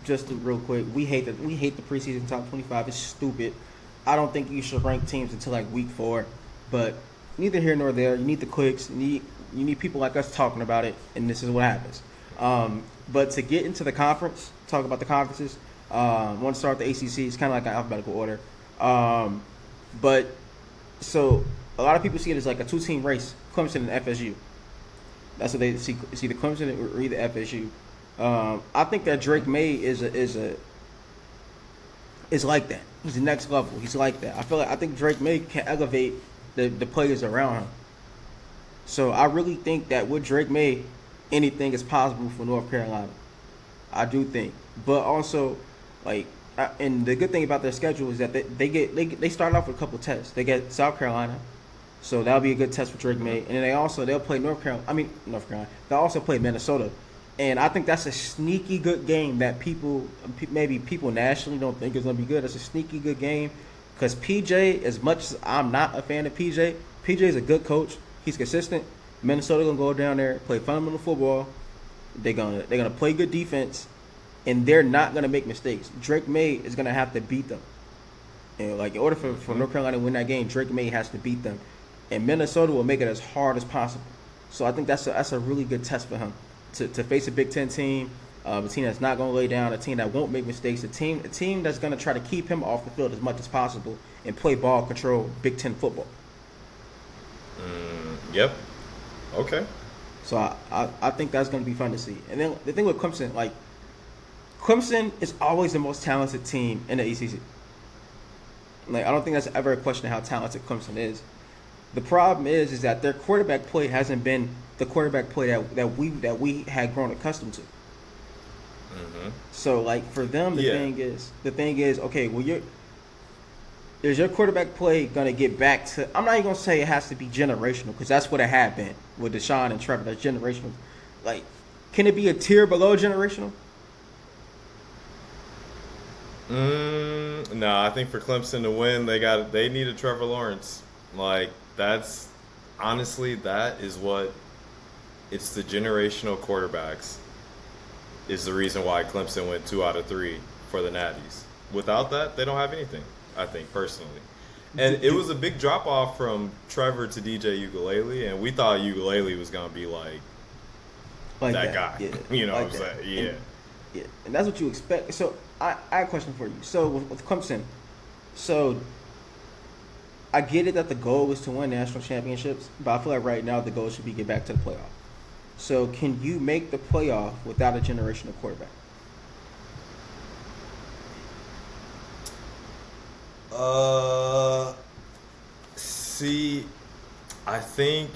Speaker 2: Just real quick, we hate the preseason top 25. It's stupid. I don't think you should rank teams until like week 4, but neither here nor there. You need the clicks. You need people like us talking about it, and this is what happens. But to get into the conference, talk about the conferences. Want to start with the ACC. It's kind of like an alphabetical order. But so a lot of people see it as like a 2-team race: Clemson and FSU. That's what they see. It's either Clemson or either FSU. I think that Drake May is like that. He's the next level. He's like that. I think Drake May can elevate the players around him. So I really think that with Drake May, anything is possible for North Carolina. I do think, but also, and the good thing about their schedule is that they start off with a couple tests. They get South Carolina, so that'll be a good test for Drake May, and then they'll play North Carolina. They'll also play Minnesota. And I think that's a sneaky good game that maybe people nationally don't think is going to be good. It's a sneaky good game because PJ, as much as I'm not a fan of PJ is a good coach. He's consistent. Minnesota going to go down there, play fundamental football. They're gonna play good defense, and they're not going to make mistakes. Drake May is going to have to beat them. And in order for North Carolina to win that game, Drake May has to beat them. And Minnesota will make it as hard as possible. So I think that's a really good test for him. To face a Big Ten team, a team that's not going to lay down, a team that won't make mistakes, a team that's going to try to keep him off the field as much as possible and play ball control Big Ten football.
Speaker 3: Yep. Okay.
Speaker 2: So I think that's going to be fun to see. And then the thing with Clemson, Clemson is always the most talented team in the ACC. I don't think that's ever a question of how talented Clemson is. The problem is that their quarterback play hasn't been the quarterback play that we had grown accustomed to. So for them, the thing is, okay, well, is your quarterback play gonna get back to? I'm not even gonna say it has to be generational because that's what it had been with Deshaun and Trevor. That's generational. Can it be a tier below generational?
Speaker 3: No, I think for Clemson to win, they need a Trevor Lawrence. That's honestly, that is what it's the generational quarterbacks is the reason why Clemson went 2 out of 3 for the Natties. Without that, they don't have anything, I think, personally. And it was a big drop off from Trevor to DJ Ukulele, and we thought Ukulele was going to be
Speaker 2: like
Speaker 3: that guy.
Speaker 2: Yeah,
Speaker 3: You know
Speaker 2: like
Speaker 3: what I'm
Speaker 2: that.
Speaker 3: saying? Yeah.
Speaker 2: Yeah, and that's what you expect. So I have a question for you. So with Clemson, so I get it that the goal is to win national championships, but I feel like right now the goal should be get back to the playoff. So can you make the playoff without a generational quarterback?
Speaker 3: See, I think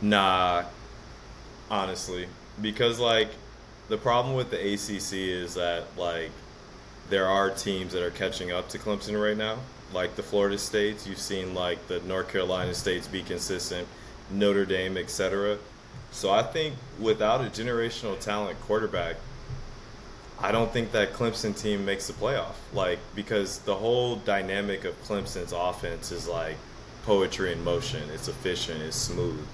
Speaker 3: nah, honestly, because like the problem with the ACC is that like there are teams that are catching up to Clemson right now, like the Florida States. You've seen like the North Carolina States be consistent, Notre Dame, etc. So I think without a generational talent quarterback, I don't think that Clemson team makes the playoff. Like, because the whole dynamic of Clemson's offense is like poetry in motion. It's efficient, it's smooth.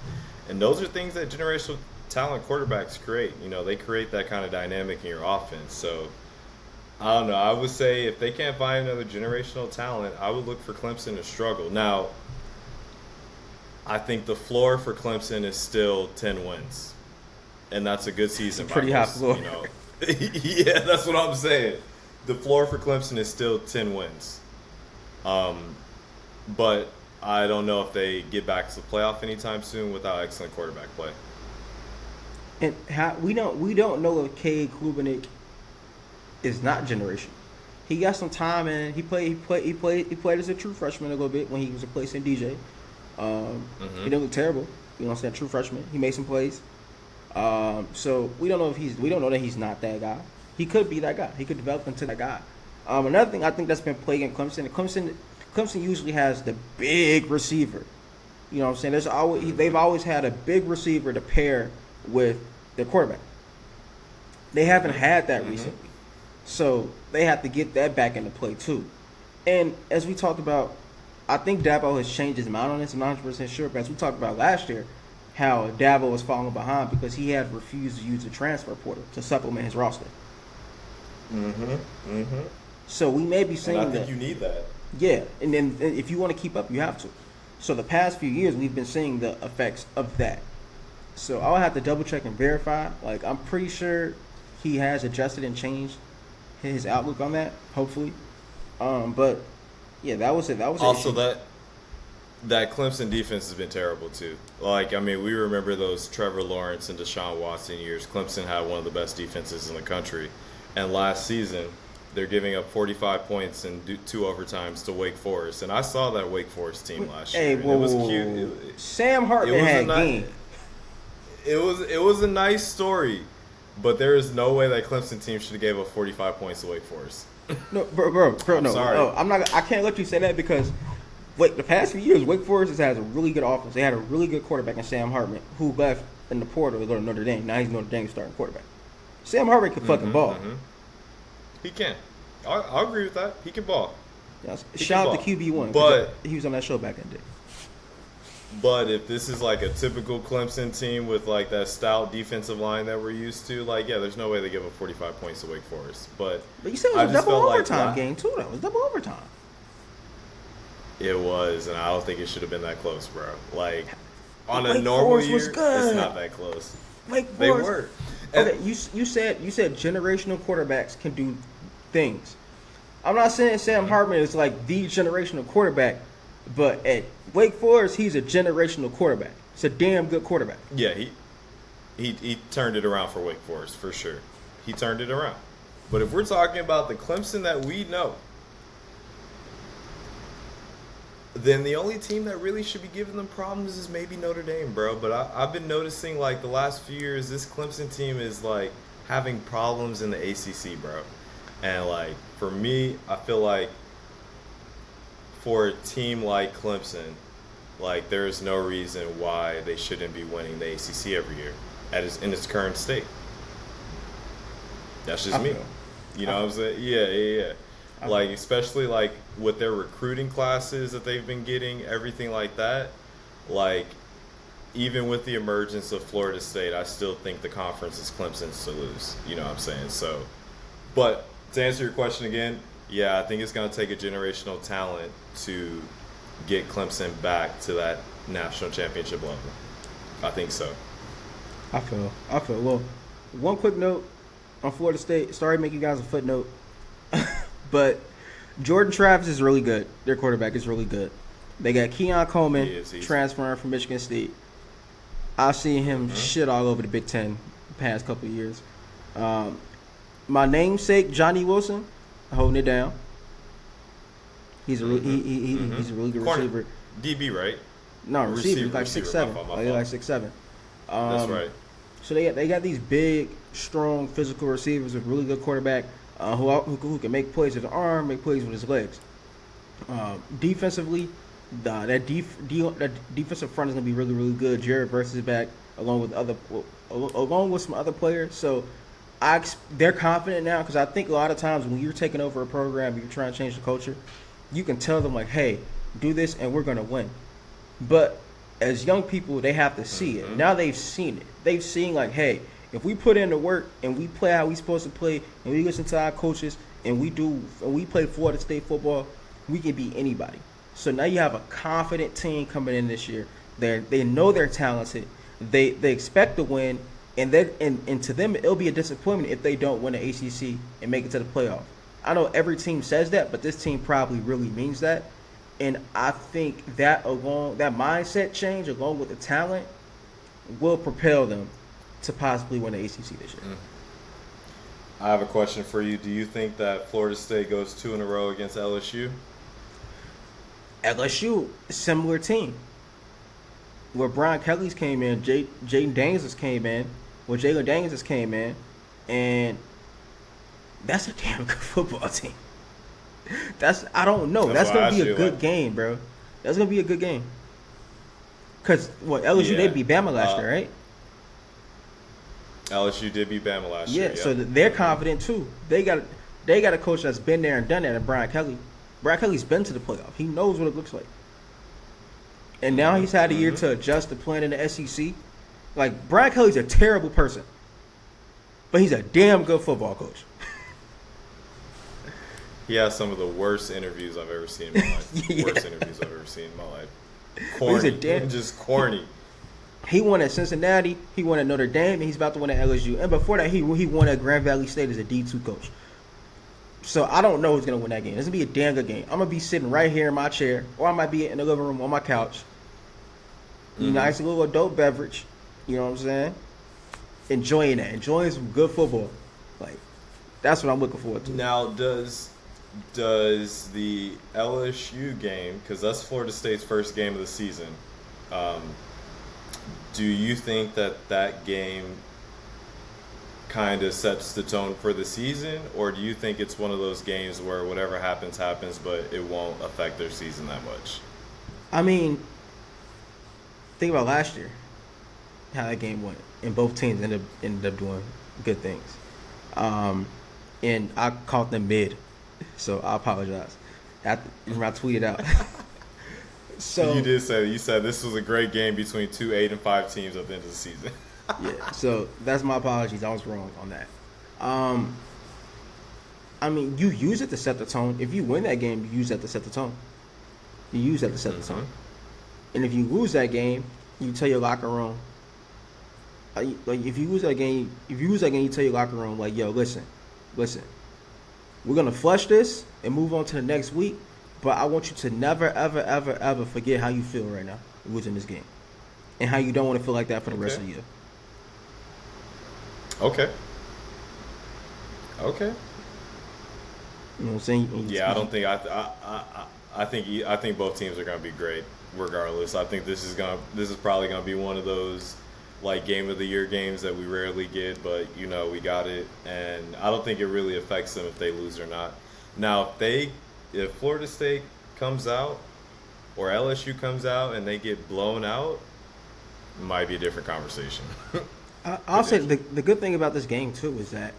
Speaker 3: And those are things that generational talent quarterbacks create. You know, they create that kind of dynamic in your offense. So, I don't know. I would say if they can't find another generational talent, I would look for Clemson to struggle. Now, I think the floor for Clemson is still 10 wins. And that's a good season.
Speaker 2: Pretty high floor.
Speaker 3: You know. Yeah, that's what I'm saying. The floor for Clemson is still 10 wins. But I don't know if they get back to the playoff anytime soon without excellent quarterback play.
Speaker 2: And we don't know if Cade Klubenik is not generation. He got some time and he played as a true freshman a little bit when he was replacing DJ. He didn't look terrible. You know what I'm saying? True freshman. He made some plays. So we don't know that he's not that guy. He could be that guy. He could develop into that guy. Another thing I think that's been plaguing Clemson usually has the big receiver. You know what I'm saying? They've always had a big receiver to pair with their quarterback. They haven't had that recently. So they have to get that back into play too. And as we talked about, I think Dabo has changed his mind on this. I'm not 100% sure, but as we talked about last year, how Dabo was falling behind because he had refused to use the transfer portal to supplement his roster. So we may be seeing that.
Speaker 3: And I think you need that.
Speaker 2: Yeah, and then if you want to keep up, you have to. So the past few years, we've been seeing the effects of that. So I'll have to double check and verify. Like, I'm pretty sure he has adjusted and changed his outlook on that. Hopefully, but yeah, that was it. That was
Speaker 3: also that Clemson defense has been terrible too. Like, I mean, we remember those Trevor Lawrence and Deshaun Watson years. Clemson had one of the best defenses in the country, and last season they're giving up 45 points in 2 overtimes to Wake Forest. And I saw that Wake Forest team last year.
Speaker 2: It was cute. Sam Hartman had game.
Speaker 3: It was a nice story, but there is no way that Clemson team should have gave up 45 points to Wake Forest.
Speaker 2: No, bro, no.
Speaker 3: Sorry.
Speaker 2: No, I'm not. I can't let you say that because the past few years, Wake Forest has a really good offense. They had a really good quarterback in Sam Hartman, who left in the portal to go to Notre Dame. Now he's Notre Dame's starting quarterback. Sam Hartman can fucking ball.
Speaker 3: He can. I'll agree with that. He can ball.
Speaker 2: Yes. Shout out to QB1,
Speaker 3: but
Speaker 2: he was on that show back in the day.
Speaker 3: But if this is like a typical Clemson team with like that stout defensive line that we're used to, like, yeah, there's no way they give up 45 points to Wake Forest. But
Speaker 2: you said it was a double overtime game too, though. It was double overtime.
Speaker 3: It was, and I don't think it should have been that close, bro. Like, on
Speaker 2: Wake
Speaker 3: a normal
Speaker 2: Forest
Speaker 3: year,
Speaker 2: was good.
Speaker 3: it's not that close.
Speaker 2: Wake Forest.
Speaker 3: They were.
Speaker 2: Okay, you said generational quarterbacks can do things. I'm not saying Sam Hartman is like the generational quarterback, but at Wake Forest, he's a generational quarterback. He's a damn good quarterback.
Speaker 3: Yeah, he turned it around for Wake Forest, for sure. He turned it around. But if we're talking about the Clemson that we know, then the only team that really should be giving them problems is maybe Notre Dame, bro. But I've been noticing, like, the last few years, this Clemson team is, like, having problems in the ACC, bro. And, like, for me, I feel like for a team like Clemson, like, there is no reason why they shouldn't be winning the ACC every year in its current state. That's just me. You know what I'm saying? Yeah. Like, especially, like, with their recruiting classes that they've been getting, everything like that. Like, even with the emergence of Florida State, I still think the conference is Clemson's to lose. You know what I'm saying? So, but to answer your question again, yeah, I think it's going to take a generational talent to get Clemson back to that national championship level. I think so.
Speaker 2: I feel. Well, one quick note on Florida State. Sorry to make you guys a footnote, but Jordan Travis is really good. Their quarterback is really good. They got Keon Coleman transferring from Michigan State. I've seen him shit all over the Big Ten the past couple of years. My namesake Johnny Wilson holding it down. He's a he's a really good receiver.
Speaker 3: DB, right?
Speaker 2: No, receiver like 6'7". Like 6'7".
Speaker 3: That's right.
Speaker 2: So they got these big, strong, physical receivers with really good quarterback who can make plays with his arm, make plays with his legs. Defensively, that defensive front is gonna be really, really good. Jared Verse is back along with some other players. So they're confident now because I think a lot of times when you're taking over a program, you're trying to change the culture. You can tell them like, hey, do this and we're gonna win. But as young people, they have to see it. Now they've seen it. They've seen like, hey, if we put in the work and we play how we supposed to play and we listen to our coaches and we play Florida State football, we can beat anybody. So now you have a confident team coming in this year. They know they're talented. They expect to win, and to them it'll be a disappointment if they don't win the ACC and make it to the playoff. I know every team says that, but this team probably really means that. And I think that mindset change along with the talent will propel them to possibly win the ACC this year.
Speaker 3: I have a question for you. Do you think that Florida State goes 2 in a row against LSU?
Speaker 2: LSU, similar team. Where Brian Kelly's came in, Jalen Daniels came in, and that's a damn good football team. I don't know. That's gonna be a good game, bro. That's gonna be a good game. Cause LSU they beat Bama last year, right?
Speaker 3: LSU did beat Bama last year.
Speaker 2: Yeah, so they're confident too. They got a coach that's been there and done that, and Brian Kelly. Brian Kelly's been to the playoff. He knows what it looks like. And now he's had a year to adjust the plan in the SEC. Like, Brian Kelly's a terrible person, but he's a damn good football coach.
Speaker 3: He has some of the worst interviews I've ever seen in my life. Worst interviews I've ever seen in my life. Corny. Just corny.
Speaker 2: He won at Cincinnati. He won at Notre Dame, and he's about to win at LSU. And before that, he won at Grand Valley State as a D2 coach. So I don't know who's going to win that game. It's going to be a damn good game. I'm going to be sitting right here in my chair, or I might be in the living room on my couch. Nice little adult beverage. You know what I'm saying? Enjoying that. Enjoying some good football. Like, that's what I'm looking forward to.
Speaker 3: Now, does the LSU game, because that's Florida State's first game of the season, do you think that game kind of sets the tone for the season, or do you think it's one of those games where whatever happens, but it won't affect their season that much?
Speaker 2: I mean, think about last year, how that game went, and both teams ended up doing good things. And I caught them mid, so I apologize. I tweeted out. So
Speaker 3: you said this was a great game between 2 8-5 teams at the end of the season.
Speaker 2: Yeah, so that's my apologies. I was wrong on that. I mean, you use it to set the tone. If you win that game, you use that to set the tone. You use that to set the tone. And if you lose that game, you tell your locker room. Like if you lose that game, you tell your locker room like, yo, listen, we're gonna flush this and move on to the next week. But I want you to never, ever, ever, ever forget how you feel right now losing this game, and how you don't want to feel like that for the rest of the year.
Speaker 3: Okay.
Speaker 2: You know what I'm saying?
Speaker 3: Yeah, I don't think I think both teams are going to be great regardless. I think this is probably going to be one of those like game of the year games that we rarely get, but we got it, and I don't think it really affects them if they lose or not. Now, if Florida State comes out or LSU comes out and they get blown out, it might be a different conversation.
Speaker 2: I'll say the good thing about this game too is that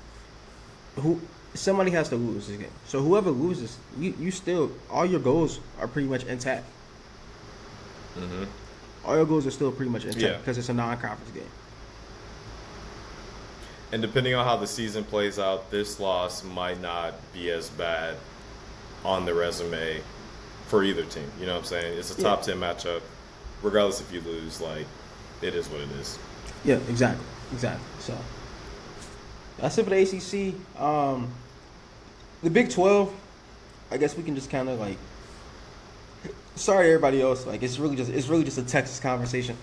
Speaker 2: somebody has to lose this game. So whoever loses, you still, all your goals are pretty much intact. All your goals are still pretty much intact because it's a non-conference game.
Speaker 3: And depending on how the season plays out, this loss might not be as bad on the resume for either team. You know what I'm saying? It's a top 10 matchup. Regardless if you lose, like, it is what it is.
Speaker 2: Yeah, exactly. Exactly. So that's it for the ACC. The Big 12. I guess we can just kind of like. Sorry, everybody else. Like it's really just a Texas conversation.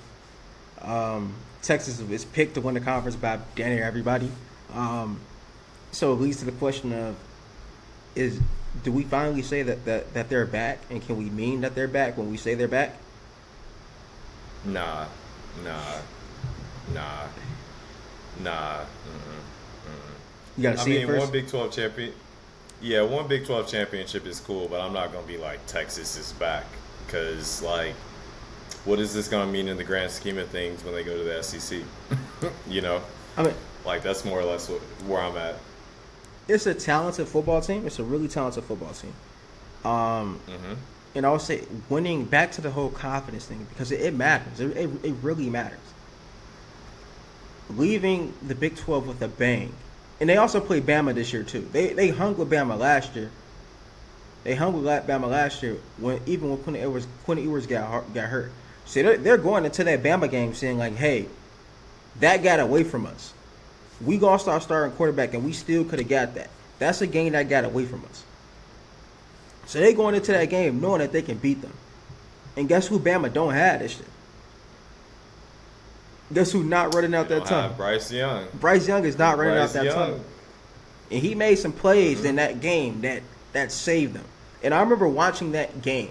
Speaker 2: Texas is picked to win the conference by damn near everybody. So it leads to the question of do we finally say that they're back, and can we mean that they're back when we say they're back?
Speaker 3: Nah.
Speaker 2: You gotta see it first.
Speaker 3: One Big 12 champion. Yeah, one Big 12 championship is cool, but I'm not gonna be like Texas is back because like, what is this gonna mean in the grand scheme of things when they go to the SEC? You know,
Speaker 2: I mean,
Speaker 3: like that's more or less where I'm at.
Speaker 2: It's a talented football team. It's a really talented football team. And I would say winning back to the whole confidence thing because it matters. It really matters. Leaving the Big 12 with a bang. And they also played Bama this year too. They hung with Bama last year. They hung with Bama last year when Quinn Ewers got hurt. So they're going into that Bama game saying like, hey, that got away from us. We gonna start starting quarterback, and we still could have got that. That's a game that got away from us. So they going into that game knowing that they can beat them. And guess who Bama don't have this shit? Guess who not running out that tunnel?
Speaker 3: Bryce Young.
Speaker 2: Bryce Young is not running out that tunnel. And he made some plays in that game that saved them. And I remember watching that game.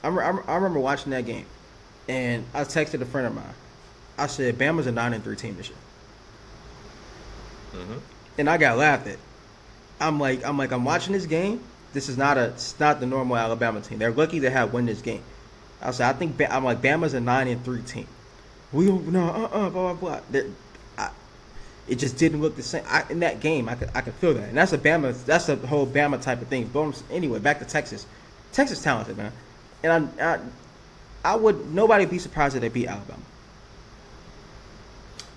Speaker 2: I remember watching that game. And I texted a friend of mine. I said, Bama's a 9-3 team this year. And I got laughed at. I'm watching this game. This is not the normal Alabama team. They're lucky to have won this game. I said, Bama's a 9-3 team. Blah blah blah. It just didn't look the same. In that game, I could feel that, and that's a whole Bama type of thing. But anyway, back to Texas. Texas talented, man, and I would nobody be surprised if they beat Alabama.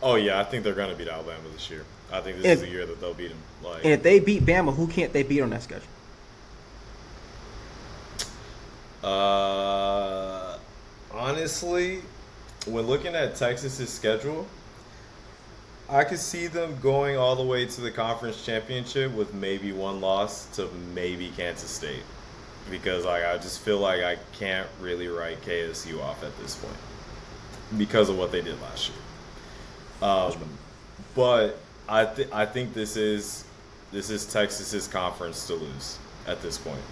Speaker 3: Oh yeah, I think they're gonna beat Alabama this year. I think this is the year that they'll beat them.
Speaker 2: And if they beat Bama, who can't they beat on that schedule?
Speaker 3: Honestly, when looking at Texas's schedule, I could see them going all the way to the conference championship with maybe one loss to maybe Kansas State, because I just feel like I can't really write KSU off at this point because of what they did last year. But I think this is Texas's conference to lose at this point.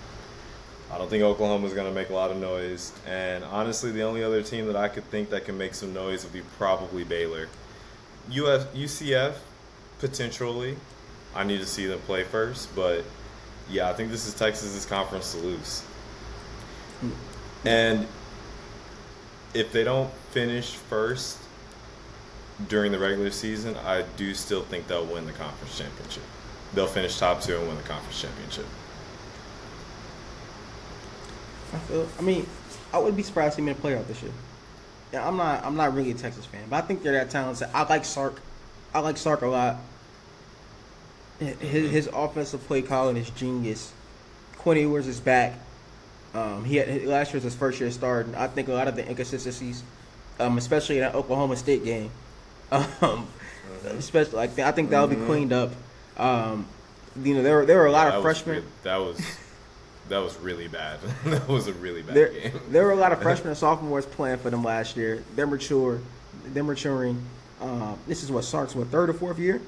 Speaker 3: I don't think Oklahoma's going to make a lot of noise. And honestly, the only other team that I could think that can make some noise would be probably Baylor. UCF, potentially. I need to see them play first. But, yeah, I think this is Texas's conference to lose. And if they don't finish first during the regular season, I do still think they'll win the conference championship. They'll finish top 2 and win the conference championship.
Speaker 2: I wouldn't be surprised to see him in a playoff this year. Yeah, I'm not really a Texas fan, but I think they're that talented. I like Sark. I like Sark a lot. His offensive play calling is genius. Quinn Ewers is back. He had last year was his first year starting. I think a lot of the inconsistencies, especially in that Oklahoma State game, especially I think that'll be cleaned up. There were a lot of freshmen.
Speaker 3: That was really bad. That was a really bad game.
Speaker 2: There were a lot of freshmen and sophomores playing for them last year. They're maturing. This is what Sark's third or fourth year.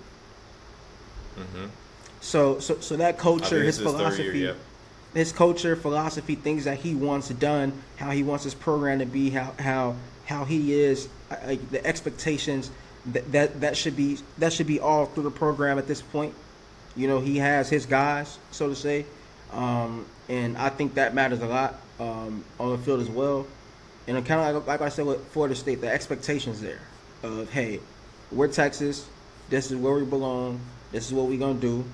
Speaker 2: So that culture, his philosophy, his culture, philosophy, things that he wants done, how he wants his program to be, how he is, the expectations that should be all through the program at this point. He has his guys, so to say. And I think that matters a lot on the field as well. And kind of like I said with Florida State, the expectations there of, hey, we're Texas, this is where we belong, this is what we're going to do,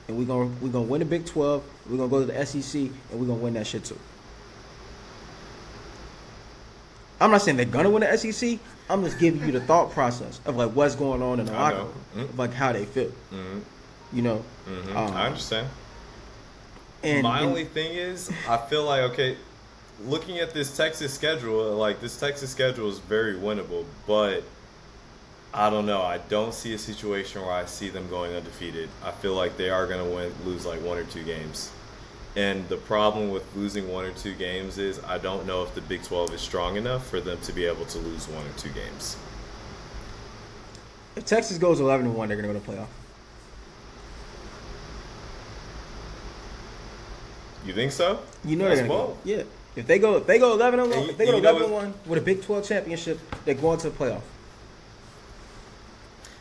Speaker 2: and we're gonna win the Big 12, we're going to go to the SEC, and we're going to win that shit too. I'm not saying they're going to win the SEC, I'm just giving you the thought process of what's going on in the locker room, of how they feel.
Speaker 3: I understand. My only thing is, I feel like, looking at this Texas schedule, this Texas schedule is very winnable, but I don't know. I don't see a situation where I see them going undefeated. I feel like they are going to lose like 1 or 2 games. And the problem with losing 1 or 2 games is I don't know if the Big 12 is strong enough for them to be able to lose 1 or 2 games.
Speaker 2: If Texas goes 11-1, they're gonna go to playoff.
Speaker 3: You think so?
Speaker 2: You know they're gonna go. Yeah. If they go 11-1, if they go 11-1 with a Big 12 championship, they're going to the playoff.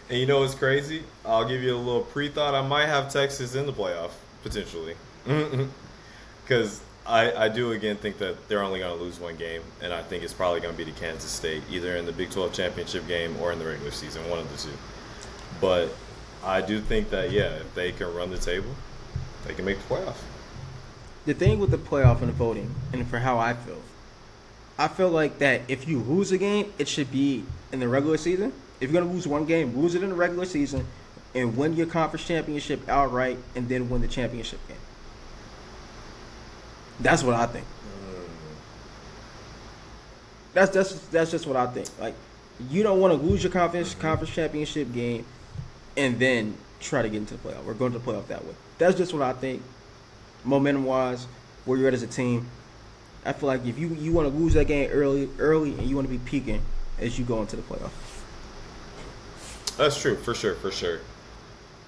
Speaker 3: And you know what's crazy? I'll give you a little pre-thought. I might have Texas in the playoff, potentially. Because I do, again, think that they're only going to lose 1 game. And I think it's probably going to be to Kansas State, either in the Big 12 championship game or in the regular season, one of the two. But I do think that, yeah, if they can run the table, they can make the playoff.
Speaker 2: The thing with the playoff and the voting, and for how I feel like that if you lose a game, it should be in the regular season. If you're going to lose 1 game, lose it in the regular season and win your conference championship outright and then win the championship game. That's what I think. That's just what I think. Like, you don't want to lose your conference championship game and then try to get into the playoff. We're going to the playoff that way. That's just what I think. Momentum-wise, where you're at as a team, I feel like if you want to lose that game early, and you want to be peaking as you go into the playoff.
Speaker 3: That's true, for sure.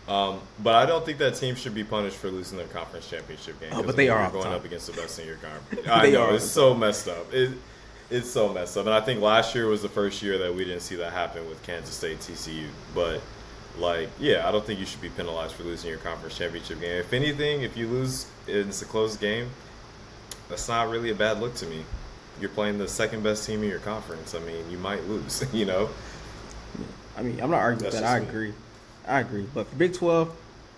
Speaker 3: But I don't think that team should be punished for losing their conference championship game.
Speaker 2: Oh, but they are
Speaker 3: going up against the best in your conference. I know, it's so messed up. It's so messed up. And I think last year was the first year that we didn't see that happen with Kansas State, TCU. But, like, yeah, I don't think you should be penalized for losing your conference championship game. If anything, if you lose and it's a close game, that's not really a bad look to me. You're playing the second best team in your conference. I mean, you might lose, you know?
Speaker 2: I mean, I'm not arguing with that. I agree. But for Big 12,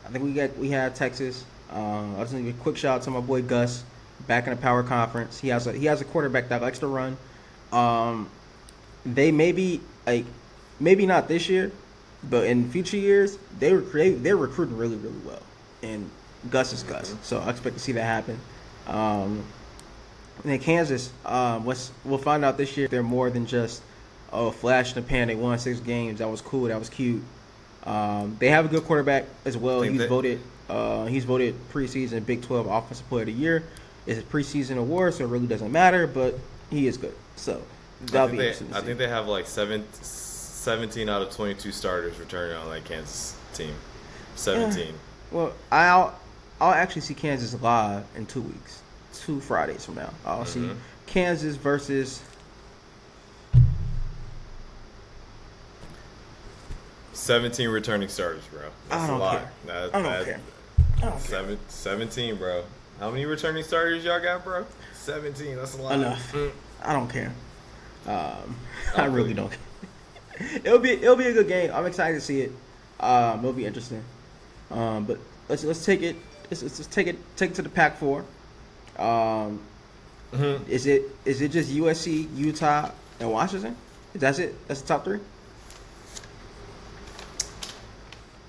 Speaker 2: I think we had Texas. I just need to give a quick shout out to my boy Gus, back in the power conference. He has a quarterback that likes to run. They maybe not this year, but in future years they're recruiting really, really well. And Gus is Gus, so I expect to see that happen. And then Kansas, we'll find out this year if they're more than just flash in the pan. They won 6 games. That was cool. That was cute. They have a good quarterback as well. He's voted preseason Big 12 Offensive Player of the Year. It's a preseason award, so it really doesn't matter. But he is good. So that'll be interesting to see.
Speaker 3: I think they have like 17 out of 22 starters returning on that Kansas team. 17.
Speaker 2: Well, I'll actually see Kansas live in 2 weeks, 2 Fridays from now. I'll see Kansas versus
Speaker 3: 17 returning starters, bro. That's a lot.
Speaker 2: I don't care.
Speaker 3: 17, bro. How many returning starters y'all got, bro? 17. That's a lot.
Speaker 2: Enough. I don't care. I really don't care. It'll be a good game. I'm excited to see it. It'll be interesting. But let's take it. Let's take it to the Pac-4. Is it just USC, Utah, and Washington? That's it. That's the top 3.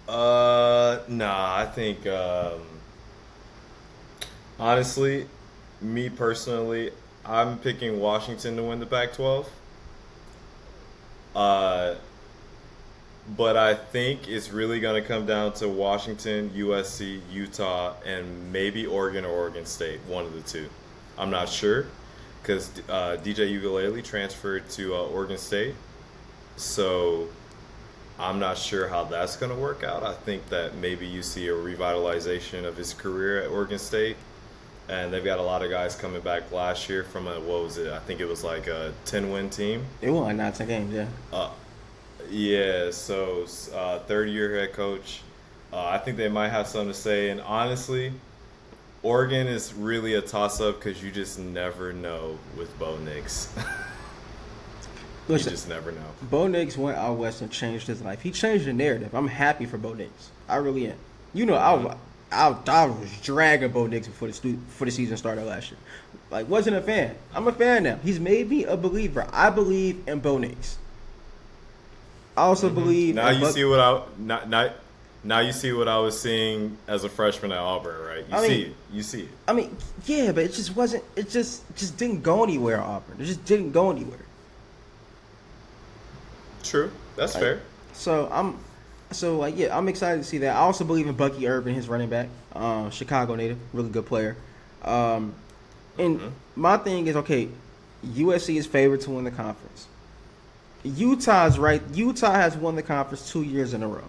Speaker 3: Nah, I think, honestly, me personally, I'm picking Washington to win the Pac-12. But I think it's really going to come down to Washington, USC, Utah, and maybe Oregon or Oregon State, one of the two. I'm not sure because DJ Ugalele transferred to Oregon State. So I'm not sure how that's going to work out. I think that maybe you see a revitalization of his career at Oregon State. And they've got a lot of guys coming back last year from I think it was like a 10-win team.
Speaker 2: They won like 19 games, yeah.
Speaker 3: Yeah, so third-year head coach. I think they might have something to say. And honestly, Oregon is really a toss-up because you just never know with Bo Nix.
Speaker 2: Listen,
Speaker 3: you just never know.
Speaker 2: Bo Nix went out west and changed his life. He changed the narrative. I'm happy for Bo Nix. I really am. You know, I was dragging Bo Nix before the season started last year. Like, wasn't a fan. I'm a fan now. He's made me a believer. I believe in Bo Nix. I also believe.
Speaker 3: Now you see what I was seeing as a freshman at Auburn, right? You see it.
Speaker 2: I mean, yeah, but it just wasn't. It just didn't go anywhere at Auburn. It just didn't go anywhere.
Speaker 3: True, that's fair.
Speaker 2: I'm excited to see that. I also believe in Bucky Irvin, his running back, Chicago native, really good player. And my thing is, okay, USC is favored to win the conference. Utah's right. Utah has won the conference 2 years in a row.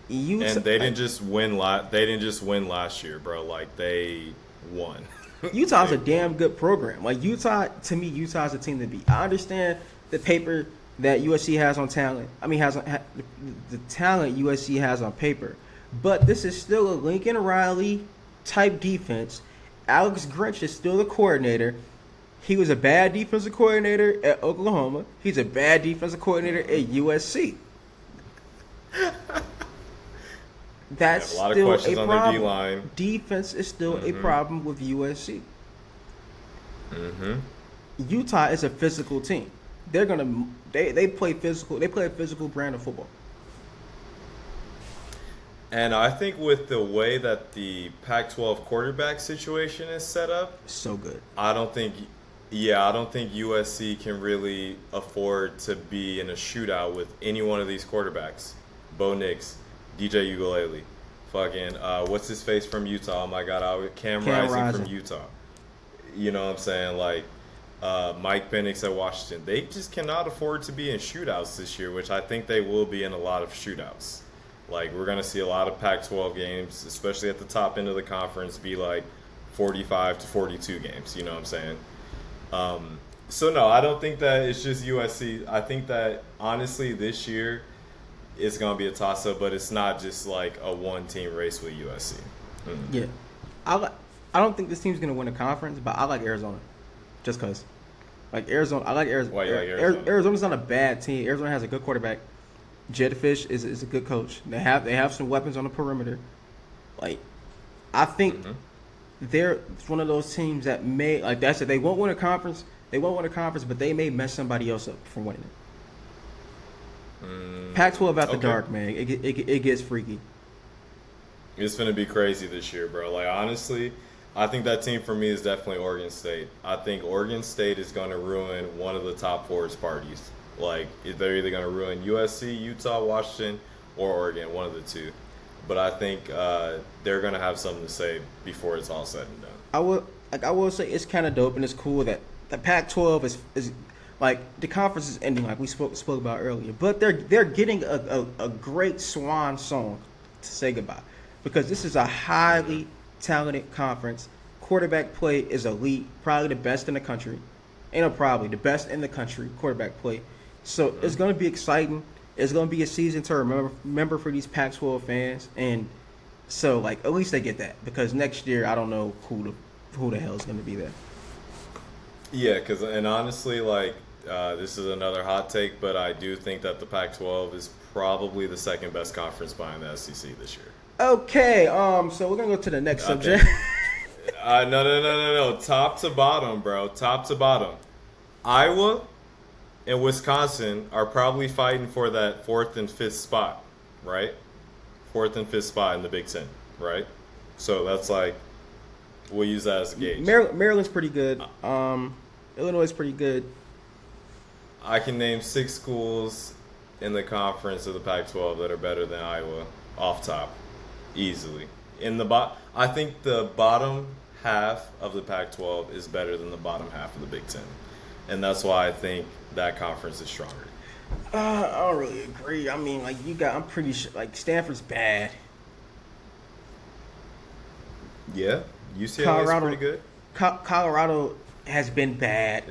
Speaker 3: Utah, and they didn't just win. They didn't just win last year, bro. Like they won.
Speaker 2: Utah's a damn good program. Like Utah, to me, Utah's a team to beat. I understand the paper that USC has on talent. I mean, the talent USC has on paper, but this is still a Lincoln Riley type defense. Alex Grinch is still the coordinator. He was a bad defensive coordinator at Oklahoma. He's a bad defensive coordinator at USC. That's
Speaker 3: a lot
Speaker 2: still
Speaker 3: of questions
Speaker 2: a
Speaker 3: on
Speaker 2: problem.
Speaker 3: their D-line.
Speaker 2: Defense is still a problem with USC. Utah is a physical team. They play physical. They play a physical brand of football.
Speaker 3: And I think with the way that the Pac-12 quarterback situation is set up,
Speaker 2: so good.
Speaker 3: I don't think USC can really afford to be in a shootout with any one of these quarterbacks. Bo Nix, DJ Ugalele, fucking what's his face from Utah? Oh my God, Cam Rising from Utah. You know what I'm saying? Like Mike Penix at Washington. They just cannot afford to be in shootouts this year, which I think they will be in a lot of shootouts. Like we're gonna see a lot of Pac-12 games, especially at the top end of the conference, be like 45 to 42 games. You know what I'm saying? So no, I don't think that it's just USC. I think that honestly this year it's gonna be a toss-up, but it's not just like a one-team race with USC.
Speaker 2: Yeah, I don't think this team's gonna win a conference, but I like Arizona, just cause. Like Arizona, I like Arizona.
Speaker 3: Why you like Arizona?
Speaker 2: Arizona's not a bad team. Arizona has a good quarterback. Jetfish is a good coach. They have some weapons on the perimeter. Like, I think they're one of those teams that may, like that's it. They won't win a conference. They won't win a conference, but they may mess somebody else up from winning it. Pac-12 out the dark, man. It gets freaky.
Speaker 3: It's gonna be crazy this year, bro. Like honestly, I think that team for me is definitely Oregon State. I think Oregon State is gonna ruin one of the top four's parties. Like they're either gonna ruin USC, Utah, Washington, or Oregon, one of the two. But I think they're gonna have something to say before it's all said and done.
Speaker 2: I will say it's kind of dope and it's cool that the Pac-12 is like the conference is ending, like we spoke about earlier. But they're getting a great swan song to say goodbye, because this is a highly talented conference. Quarterback play is elite, probably the best in the country. Probably the best in the country quarterback play. So it's going to be exciting. It's going to be a season to remember for these Pac-12 fans, and so like at least they get that, because next year I don't know who the hell is going to be there.
Speaker 3: Yeah, and honestly, like this is another hot take, but I do think that the Pac-12 is probably the second best conference behind the SEC this year.
Speaker 2: Okay, so we're gonna go to the next subject.
Speaker 3: No. Top to bottom, bro. Top to bottom. Iowa and Wisconsin are probably fighting for that 4th and 5th spot, right? 4th and 5th spot in the Big Ten, right? So that's like, we'll use that as a gauge.
Speaker 2: Maryland's pretty good. Illinois is pretty good.
Speaker 3: I can name 6 schools in the conference of the Pac-12 that are better than Iowa off top, easily. I think the bottom half of the Pac-12 is better than the bottom half of the Big Ten, and that's why I think that conference is stronger.
Speaker 2: I don't really agree. I mean, like I'm pretty sure like Stanford's bad.
Speaker 3: Yeah, UCLA is pretty good.
Speaker 2: Colorado has been bad.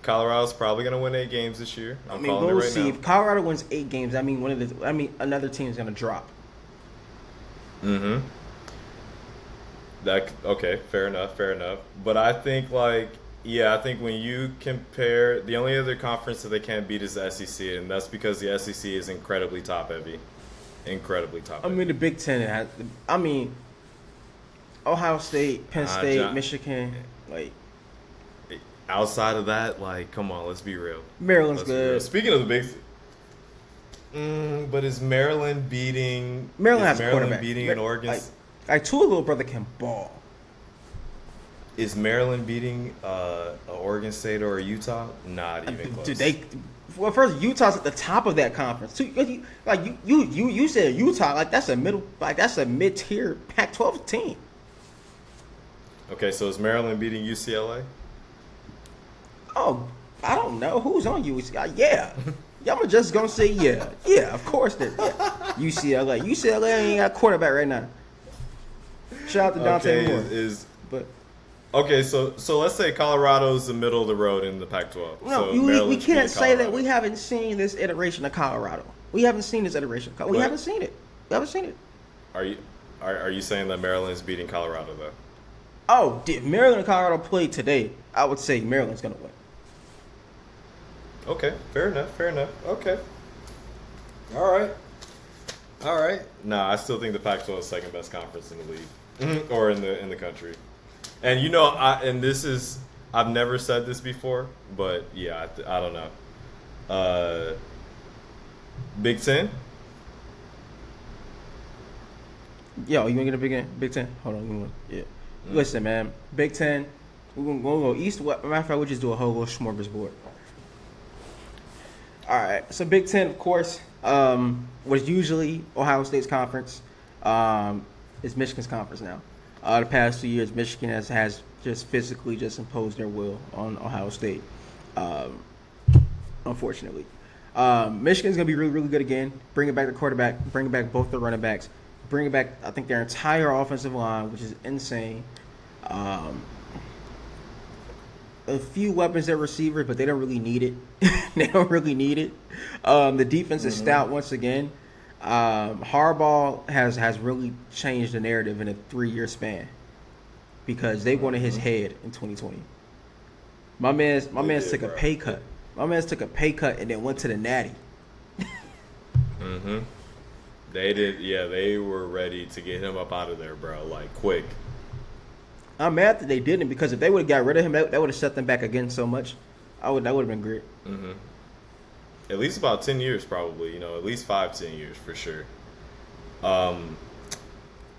Speaker 3: Colorado's probably gonna win 8 games this year.
Speaker 2: We'll see. If Colorado wins 8 games, another team is gonna drop.
Speaker 3: Okay, fair enough. But I think I think when you compare, the only other conference that they can't beat is the SEC, and that's because the SEC is incredibly top heavy. I mean, the Big Ten
Speaker 2: has. Ohio State, Penn State, Michigan, like.
Speaker 3: Outside of that, come on, let's be real.
Speaker 2: Maryland's good.
Speaker 3: Speaking of the Big but is Maryland beating?
Speaker 2: Maryland has a quarterback.
Speaker 3: Beating an Oregon.
Speaker 2: Like Tua little brother can ball.
Speaker 3: Is Maryland beating Oregon State or Utah? Not even close.
Speaker 2: Well, first Utah's at the top of that conference. So, you said Utah like that's a mid-tier Pac-12 team.
Speaker 3: Okay, so is Maryland beating UCLA?
Speaker 2: Oh, I don't know who's on UCLA. Yeah, I'm just gonna say yeah. Yeah, of course they're UCLA. UCLA ain't got a quarterback right now. Shout out to Dante Moore. But
Speaker 3: okay, so let's say Colorado's the middle of the road in the Pac-12.
Speaker 2: No,
Speaker 3: so
Speaker 2: we can't say that we haven't seen this iteration of Colorado. We haven't seen this iteration. We haven't seen it. We haven't seen it.
Speaker 3: Are you saying that Maryland's beating Colorado though?
Speaker 2: Oh, did Maryland and Colorado play today? I would say Maryland's gonna win.
Speaker 3: Okay, fair enough. Okay. All right. Nah, I still think the Pac-12 is second best conference in the league or in the country. And I've never said this before, but yeah, I don't know. Big Ten?
Speaker 2: Yo, you want to get a Big Ten? Hold on, yeah. Listen, man, Big Ten. We're gonna go east. Matter of fact, we'll just do a whole little smorgasbord. All right, so Big Ten, of course, was usually Ohio State's conference. It's Michigan's conference now. The past 2 years, Michigan has just physically just imposed their will on Ohio State. Unfortunately, Michigan's gonna be really, really good again. Bringing back the quarterback, bringing back both the running backs, bringing back I think their entire offensive line, which is insane. A few weapons at receiver, but they don't really need it. They don't really need it. The defense is stout once again. Harbaugh has really changed the narrative in a 3-year span because they wanted his head in 2020. My man's took a pay cut. My man's took a pay cut and then went to the Natty.
Speaker 3: They did. Yeah, they were ready to get him up out of there, bro. Like quick.
Speaker 2: I'm mad that they didn't because if they would have got rid of him, that would have set them back again so much. That would have been great.
Speaker 3: At least about 10 years, probably. At least 5-10 years for sure.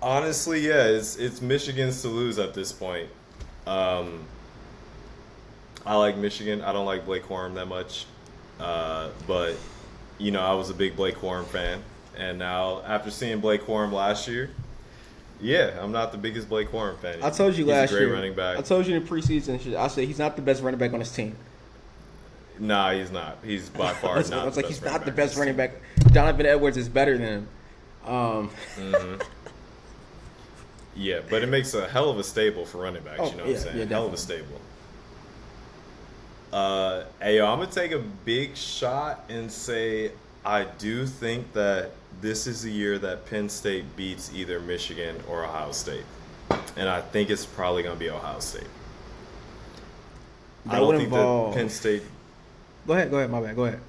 Speaker 3: Honestly, yeah, it's Michigan's to lose at this point. I like Michigan. I don't like Blake Corum that much, but I was a big Blake Corum fan, and now after seeing Blake Corum last year. Yeah, I'm not the biggest Blake Corum fan.
Speaker 2: I told you last year.
Speaker 3: He's a great running back.
Speaker 2: I told you in the preseason. I said he's not the best running back on his team.
Speaker 3: Nah, he's not. He's by far not. I was like,
Speaker 2: he's not the best running back. Donovan Edwards is better than him.
Speaker 3: Yeah, but it makes a hell of a stable for running backs. You know what I'm saying?
Speaker 2: Yeah,
Speaker 3: hell of a stable. Hey, yo, I'm gonna take a big shot and say I do think that this is the year that Penn State beats either Michigan or Ohio State. And I think it's probably going to be Ohio State. I don't think that Penn State...
Speaker 2: Go ahead, my bad, go ahead.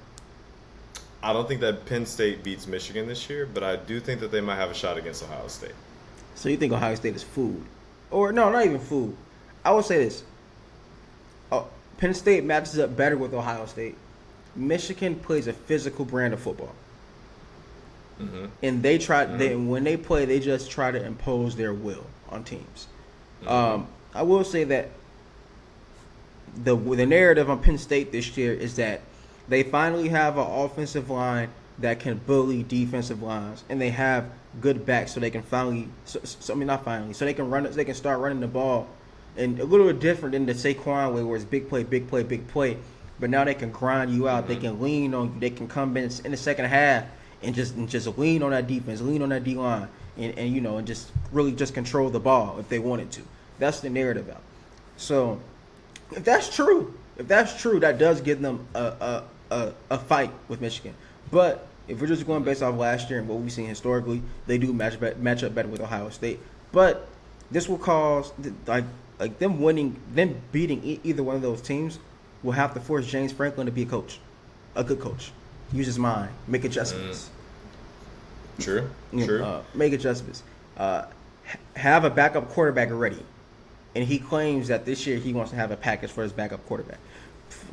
Speaker 3: I don't think that Penn State beats Michigan this year, but I do think that they might have a shot against Ohio State.
Speaker 2: So you think Ohio State is food? Or, no, not even food. I would say this. Penn State matches up better with Ohio State. Michigan plays a physical brand of football. And they when they play, they just try to impose their will on teams. I will say that the narrative on Penn State this year is that they finally have an offensive line that can bully defensive lines, and they have good backs, so they can so they can run, so they can start running the ball, and a little bit different than the Saquon way, where it's big play, big play, big play. But now they can grind you out. They can lean on you. They can come in the second half and just lean on that defense, lean on that D line, and just really just control the ball if they wanted to. That's the narrative out. So if that's true, that does give them a fight with Michigan. But if we're just going based off last year and what we've seen historically, they do match up better with Ohio State. But this will cause like them beating either one of those teams will have to force James Franklin to be a good coach. Use his mind, make adjustments.
Speaker 3: True.
Speaker 2: Make adjustments. Have a backup quarterback ready. And he claims that this year he wants to have a package for his backup quarterback.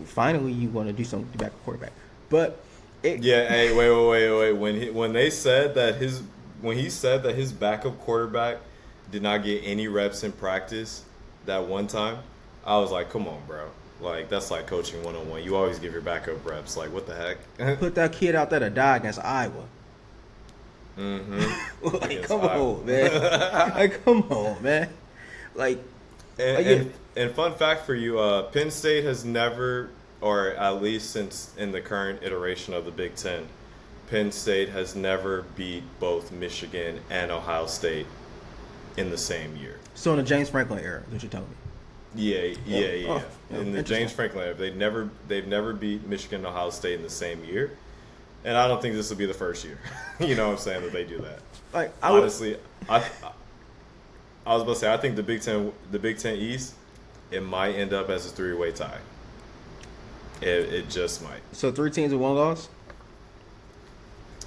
Speaker 2: Finally, you want to do something with the backup quarterback. But
Speaker 3: hey, wait. When he said that his backup quarterback did not get any reps in practice, that one time, I was like, come on, bro. Like, that's like coaching 101. You always give your backup reps. Like, what the heck?
Speaker 2: Put that kid out there to die against Iowa.
Speaker 3: Mm-hmm.
Speaker 2: Like, come on, man. Like, come on, man. Like,
Speaker 3: and fun fact for you, Penn State has never, or at least since in the current iteration of the Big Ten, Penn State has never beat both Michigan and Ohio State in the same year.
Speaker 2: So in the James Franklin era, is what you're telling me?
Speaker 3: Yeah.
Speaker 2: Oh,
Speaker 3: In the James Franklin era, they've never beat Michigan and Ohio State in the same year, and I don't think this will be the first year. You know what I'm saying, that they do that.
Speaker 2: Like,
Speaker 3: honestly, I was about to say, I think the Big Ten East, it might end up as a 3-way tie. It just might.
Speaker 2: So 3 teams with 1 loss.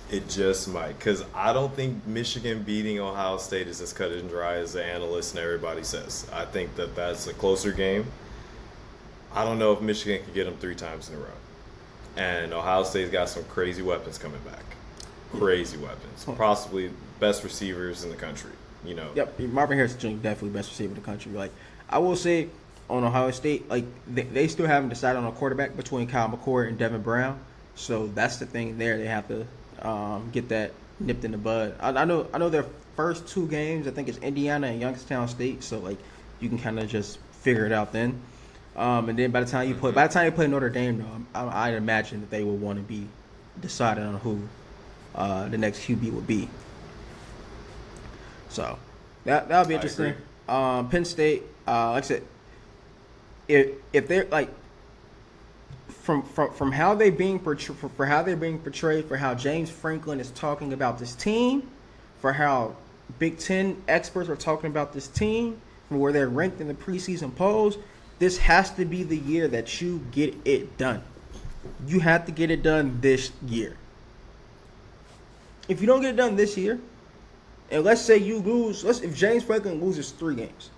Speaker 3: It just might, because I don't think Michigan beating Ohio State is as cut and dry as the analysts and everybody says. I think that's a closer game. I don't know if Michigan can get them 3 times in a row. And Ohio State's got some crazy weapons coming back. Crazy weapons. Possibly best receivers in the country, you know.
Speaker 2: Yep, Marvin Harrison Jr. definitely best receiver in the country. Like, I will say on Ohio State, like, they still haven't decided on a quarterback between Kyle McCord and Devin Brown. So that's the thing there. They have to get that nipped in the bud. I know their first 2 games, I think it's Indiana and Youngstown State, so like you can kind of just figure it out then. And then by the time you play Notre Dame, though, I'd imagine that they will want to be decided on who the next QB would be. So that'll be interesting. Penn State, like I said, if they're like from how they're being portrayed, for how James Franklin is talking about this team, for how Big Ten experts are talking about this team, from where they're ranked in the preseason polls, this has to be the year that you get it done. You have to get it done this year. If you don't get it done this year, and let's say you lose, if James Franklin loses 3 games,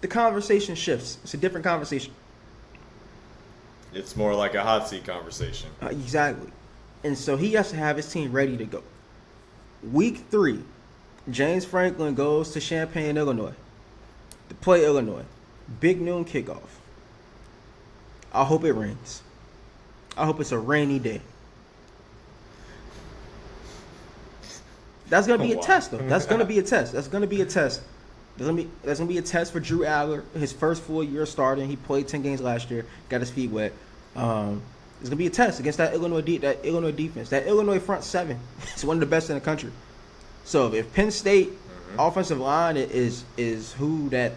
Speaker 2: the conversation shifts. It's a different conversation.
Speaker 3: It's more like a hot seat conversation.
Speaker 2: Exactly. And so he has to have his team ready to go. Week 3, James Franklin goes to Champaign, Illinois, to play Illinois. Big noon kickoff. I hope it rains. I hope it's a rainy day. That's gonna be a test, though. That's gonna be a test. That's gonna be a test for Drew Aller. His first full year starting. He played 10 games last year. Got his feet wet. It's gonna be a test against that Illinois defense. That Illinois front 7 is one of the best in the country. So if Penn State offensive line if that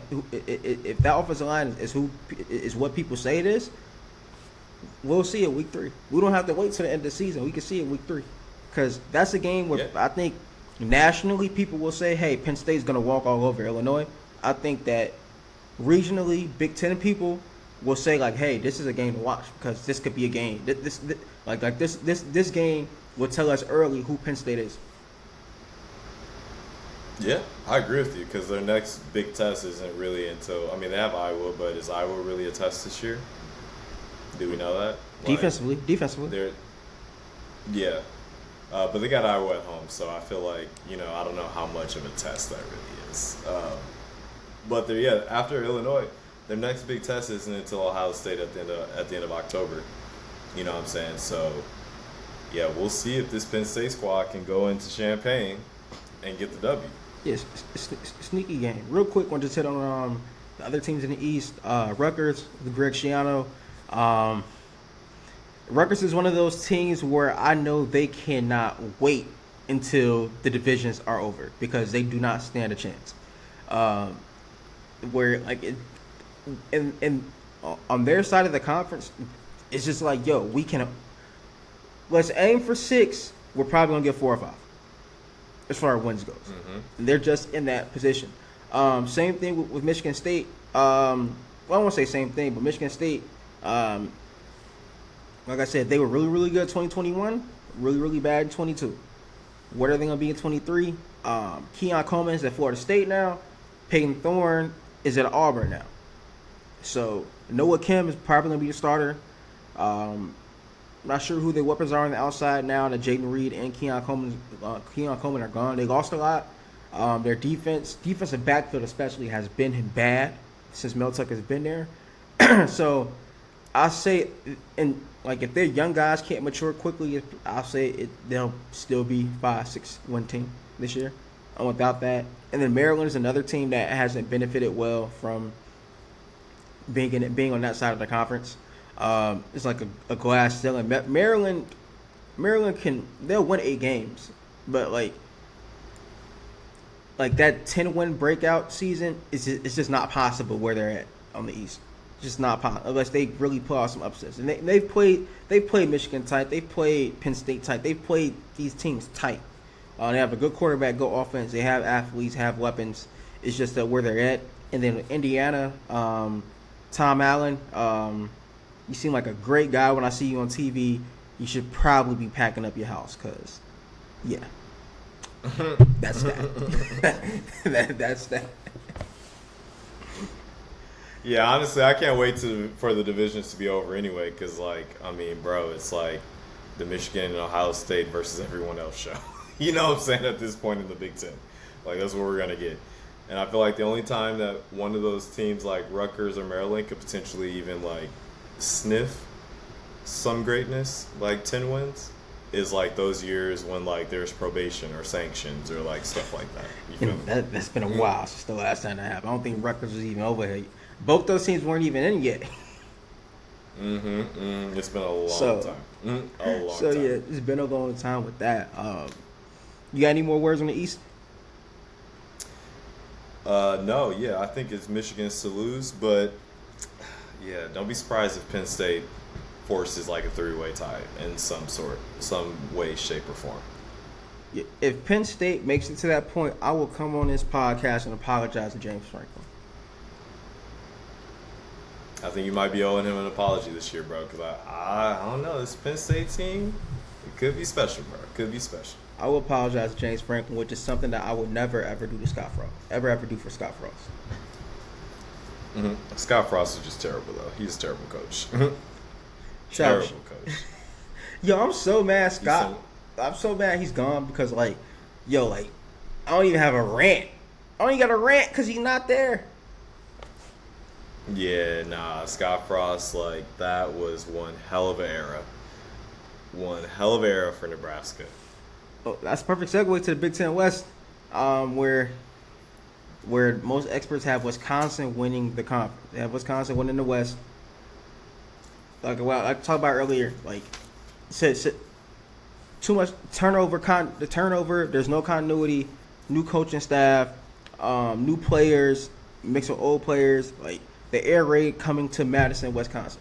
Speaker 2: offensive line is what people say it is, we'll see it week 3. We don't have to wait till the end of the season. We can see it week 3, because that's a game where I think nationally people will say, "Hey, Penn State's gonna walk all over Illinois." I think that regionally, Big Ten people will say like, "Hey, this is a game to watch, because this could be a game. This game will tell us early who Penn State is."
Speaker 3: Yeah, I agree with you, because their next big test isn't really until, I mean, they have Iowa, but is Iowa really a test this year? Do we know that?
Speaker 2: Defensively.
Speaker 3: Yeah. But they got Iowa at home, so I feel like, I don't know how much of a test that really is. But after Illinois, their next big test isn't until Ohio State at the end of October. You know what I'm saying? So, yeah, we'll see if this Penn State squad can go into Champaign and get the W.
Speaker 2: Yes, it's sneaky game. Real quick, want to just hit on the other teams in the East. Rutgers, the Greg Schiano. Rutgers is one of those teams where I know they cannot wait until the divisions are over, because they do not stand a chance. Where on their side of the conference, it's just like, yo, let's aim for 6. We're probably gonna get 4 or 5. As far as wins goes. They're just in that position. Same thing with Michigan State. I won't say same thing, but Michigan State, like I said, they were really, really good in 2021, really, really bad in 22. What are they going to be in 23? Keon Coleman is at Florida State now. Peyton Thorne is at Auburn now. So Noah Kim is probably going to be the starter. Not sure who their weapons are on the outside now that Jaden Reed and Keon Coleman are gone. They lost a lot. Their defensive backfield especially has been bad. since Mel Tuck has been there. So I say, and like if their young guys can't mature quickly, I'll say they'll still be 5-6 win team this year. Without that, and then Maryland is another team that hasn't benefited well from being on that side of the conference. It's like a glass ceiling. Maryland they'll win 8 games, but like that 10-win breakout season it's just not possible where they're at on the East. Just not possible unless they really pull out some upsets. And they've played Michigan tight. They've played Penn State tight. They've played these teams tight. They have a good quarterback, good offense. They have athletes, have weapons. It's just that where they're at. And then Indiana, Tom Allen, you seem like a great guy when I see you on TV. You should probably be packing up your house because, yeah. That's that. That's that.
Speaker 3: Yeah, honestly, I can't wait for the divisions to be over anyway because, like, I mean, bro, it's like the Michigan and Ohio State versus everyone else show. You know what I'm saying, at this point in the Big Ten. Like, that's what we're going to get. And I feel like the only time that one of those teams like Rutgers or Maryland could potentially even, like, sniff some greatness, like 10 wins, is, like, those years when, like, there's probation or sanctions or, like, stuff like that. You feel me?
Speaker 2: That's been a while since the last time that happened. I don't think Rutgers was even over here. Both those teams weren't even in yet.
Speaker 3: It's been a long time. A long time.
Speaker 2: So, yeah, it's been a long time with that. You got any more words on the East?
Speaker 3: No, yeah, I think it's Michigan's to lose, but yeah, don't be surprised if Penn State forces like a 3-way tie in some way, shape, or form.
Speaker 2: If Penn State makes it to that point, I will come on this podcast and apologize to James Franklin.
Speaker 3: I think you might be owing him an apology this year, bro, because I don't know, this Penn State team, it could be special, bro. It could be special.
Speaker 2: I will apologize to James Franklin, which is something that I would never, ever do to Scott Frost. Ever do for Scott Frost.
Speaker 3: Scott Frost is just terrible, though. He's a terrible coach. Terrible coach.
Speaker 2: Yo, I'm so mad, Scott. I'm so mad he's gone because, like, I don't even have a rant. I only got a rant because he's not there.
Speaker 3: Yeah, nah, Scott Frost, like, that was one hell of an era. One hell of an era for Nebraska.
Speaker 2: Oh, that's a perfect segue to the Big Ten West, where most experts have Wisconsin winning the conference. They have Wisconsin winning the West. Like, well, I talked about earlier, like, too much turnover. The turnover. There's no continuity. New coaching staff, new players, mix of old players. Like the air raid coming to Madison, Wisconsin.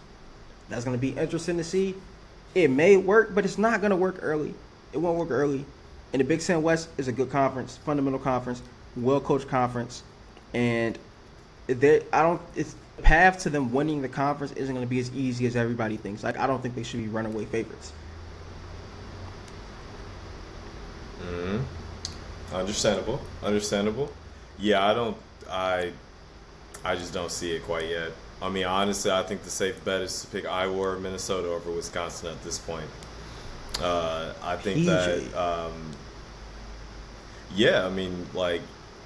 Speaker 2: That's going to be interesting to see. It may work, but it's not going to work early. It won't work early. And the Big Ten West is a good conference, fundamental conference, well-coached conference, and it's the path to them winning the conference isn't going to be as easy as everybody thinks. Like, I don't think they should be runaway favorites.
Speaker 3: Understandable. Yeah, I just don't see it quite yet. I mean, honestly, I think the safe bet is to pick Iowa or Minnesota over Wisconsin at this point. I think that, yeah, I mean, like,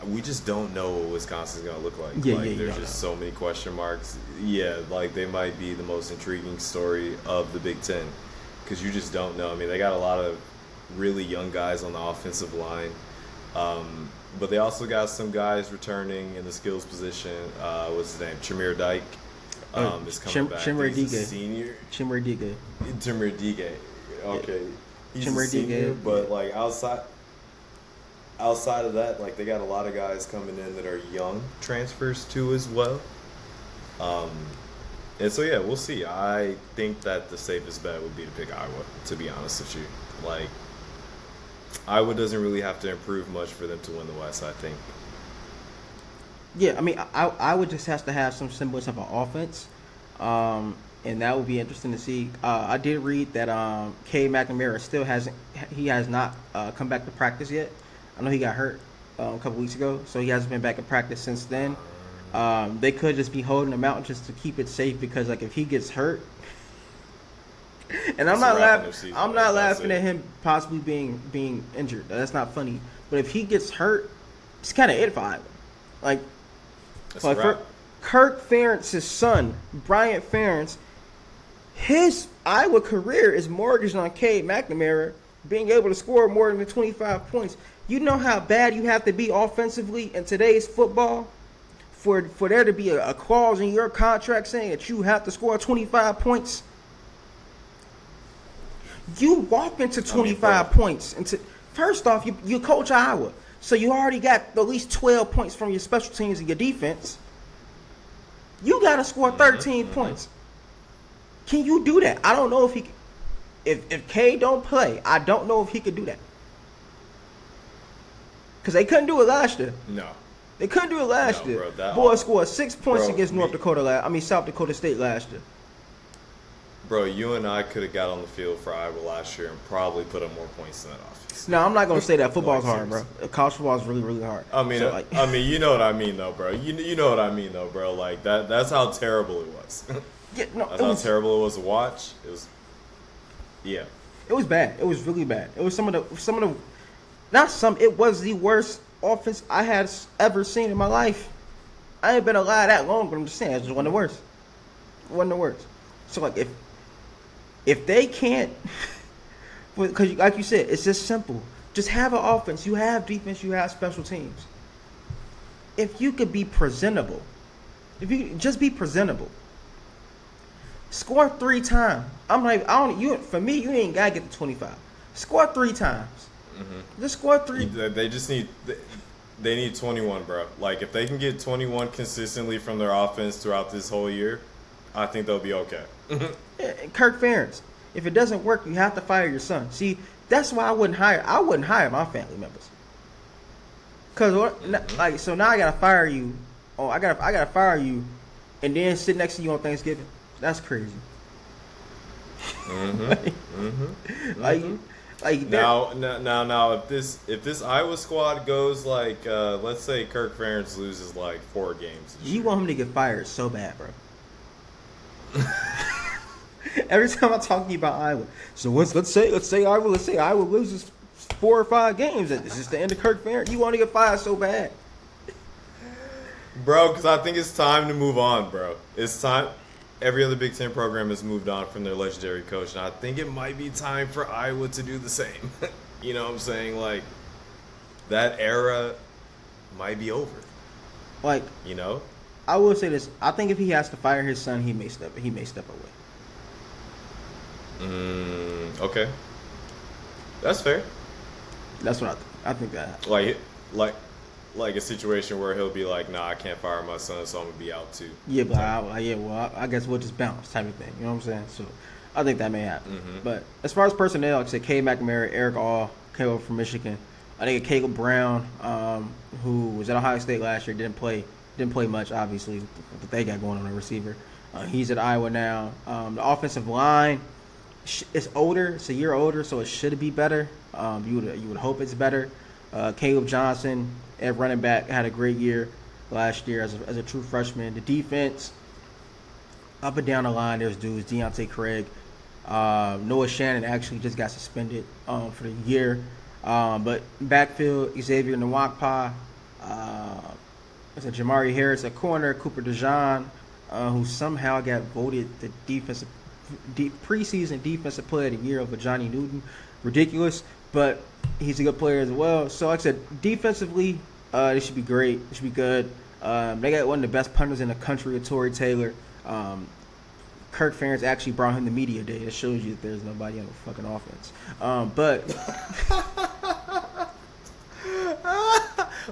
Speaker 3: we just don't know what Wisconsin's going to look like. There's just so many question marks. Yeah, like, they might be the most intriguing story of the Big Ten because you just don't know. I mean, they got a lot of really young guys on the offensive line. But they also got some guys returning in the skills position. What's his name? Tremere Dyke is coming back. He's a senior.
Speaker 2: Chimere
Speaker 3: Dige. Okay. He's a senior, but like outside of that, like they got a lot of guys coming in that are young transfers too as well. And so yeah, we'll see. I think that the safest bet would be to pick Iowa, to be honest with you. Like, Iowa doesn't really have to improve much for them to win the West, I think.
Speaker 2: Yeah, I mean, Iowa just has to have some semblance of an offense, and that would be interesting to see. I did read that Cade McNamara has not come back to practice yet. I know he got hurt a couple weeks ago, so he hasn't been back in practice since then. They could just be holding him out just to keep it safe because, like, if he gets hurt. And I'm not laughing at him possibly being injured. That's not funny. But if he gets hurt, it's kind of it for Iowa. Like Kirk Ferentz's son, Bryant Ferentz, his Iowa career is mortgaged on Cade McNamara being able to score more than 25 points. You know how bad you have to be offensively in today's football for there to be a clause in your contract saying that you have to score 25 points? You walk into 25 points. First off, you coach Iowa, so you already got at least 12 points from your special teams and your defense. You got to score 13 points. Can you do that? I don't know if he can. If K don't play, I don't know if he could do that. Because they couldn't do it last year.
Speaker 3: No.
Speaker 2: They couldn't do it last year.
Speaker 3: Bro,
Speaker 2: Boy scored 6 points against South Dakota State last year.
Speaker 3: Bro, you and I could have got on the field for Iowa last year and probably put up more points than that offense.
Speaker 2: No, I'm not going to say that. Football's hard, bro. College football is really, really hard.
Speaker 3: I mean, you know what I mean, though, bro. You know what I mean, though, bro. Like, that's how terrible it was.
Speaker 2: Yeah, no,
Speaker 3: that's how terrible it was to watch. It was, yeah.
Speaker 2: It was bad. It was really bad. It was it was the worst offense I had ever seen in my life. I ain't been alive that long, but I'm just saying, it was one of the worst. One of the worst. So, like, if they can't, because like you said, it's just simple. Just have an offense. You have defense. You have special teams. If you could be presentable, if you just be presentable, score 3 times. I'm like, for me, you ain't gotta get to 25. Score 3 times. Mm-hmm. Just score 3.
Speaker 3: They need 21, bro. Like, if they can get 21 consistently from their offense throughout this whole year, I think they'll be okay.
Speaker 2: Yeah, Kirk Ferentz. If it doesn't work, you have to fire your son. See, that's why I wouldn't hire my family members. Cause like, so now I gotta fire you. Oh, I gotta fire you, and then sit next to you on Thanksgiving. That's crazy. Like
Speaker 3: now, if this Iowa squad goes like, let's say Kirk Ferentz loses like 4 games.
Speaker 2: You want him to get fired so bad, bro. Every time I talk to you about Iowa, so let's say Iowa loses 4 or 5 games. This is the end of Kirk Ferentz. You want to get fired so bad,
Speaker 3: bro? Because I think it's time to move on, bro. It's time. Every other Big Ten program has moved on from their legendary coach, and I think it might be time for Iowa to do the same. You know what I'm saying? Like, that era might be over.
Speaker 2: Like,
Speaker 3: you know,
Speaker 2: I will say this: I think if he has to fire his son, he may step away.
Speaker 3: Okay, that's fair.
Speaker 2: That's what I think. I think that
Speaker 3: like a situation where he'll be like, nah, I can't fire my son, so I'm gonna be out too.
Speaker 2: Yeah, but I guess we'll just bounce type of thing. You know what I'm saying? So I think that may happen. Mm-hmm. But as far as personnel, like I said, Cade McNamara, Eric All, came over from Michigan. I think Caleb Brown, who was at Ohio State last year, didn't play much, obviously, what they got going on the receiver. He's at Iowa now. The offensive line is older. It's a year older, so it should be better. You would hope it's better. Caleb Johnson at running back had a great year last year as a true freshman. The defense, up and down the line, there's dudes. Deontay Craig, Noah Shannon actually just got suspended for the year. But backfield, Xavier Nwakpa, Jamari Harris at corner, Cooper DeJean, who somehow got voted the preseason defensive player of the year over Johnny Newton. Ridiculous, but he's a good player as well. So like I said, defensively, they should be great. They should be good. They got one of the best punters in the country, Torrey Taylor. Kirk Ferentz actually brought him the media day. That shows you that there's nobody on the fucking offense. But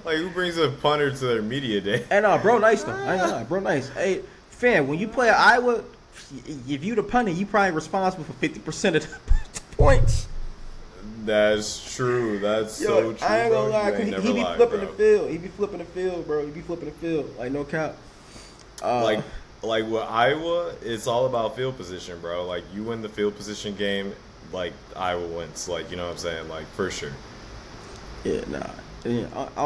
Speaker 3: like, who brings a punter to their media day?
Speaker 2: And bro, nice though. I ain't gonna lie, bro, nice. Hey, fam, when you play at Iowa, if you the punter, you probably responsible for 50% of the points.
Speaker 3: That's true. That's so true.
Speaker 2: I ain't gonna lie. He be flipping
Speaker 3: bro.
Speaker 2: the field. He be flipping the field, bro. He be flipping the field. Like, no cap.
Speaker 3: Like with Iowa, it's all about field position, bro. Like, you win the field position game, like, Iowa wins. Like, you know what I'm saying? Like, for sure.
Speaker 2: Yeah, nah. Yeah, I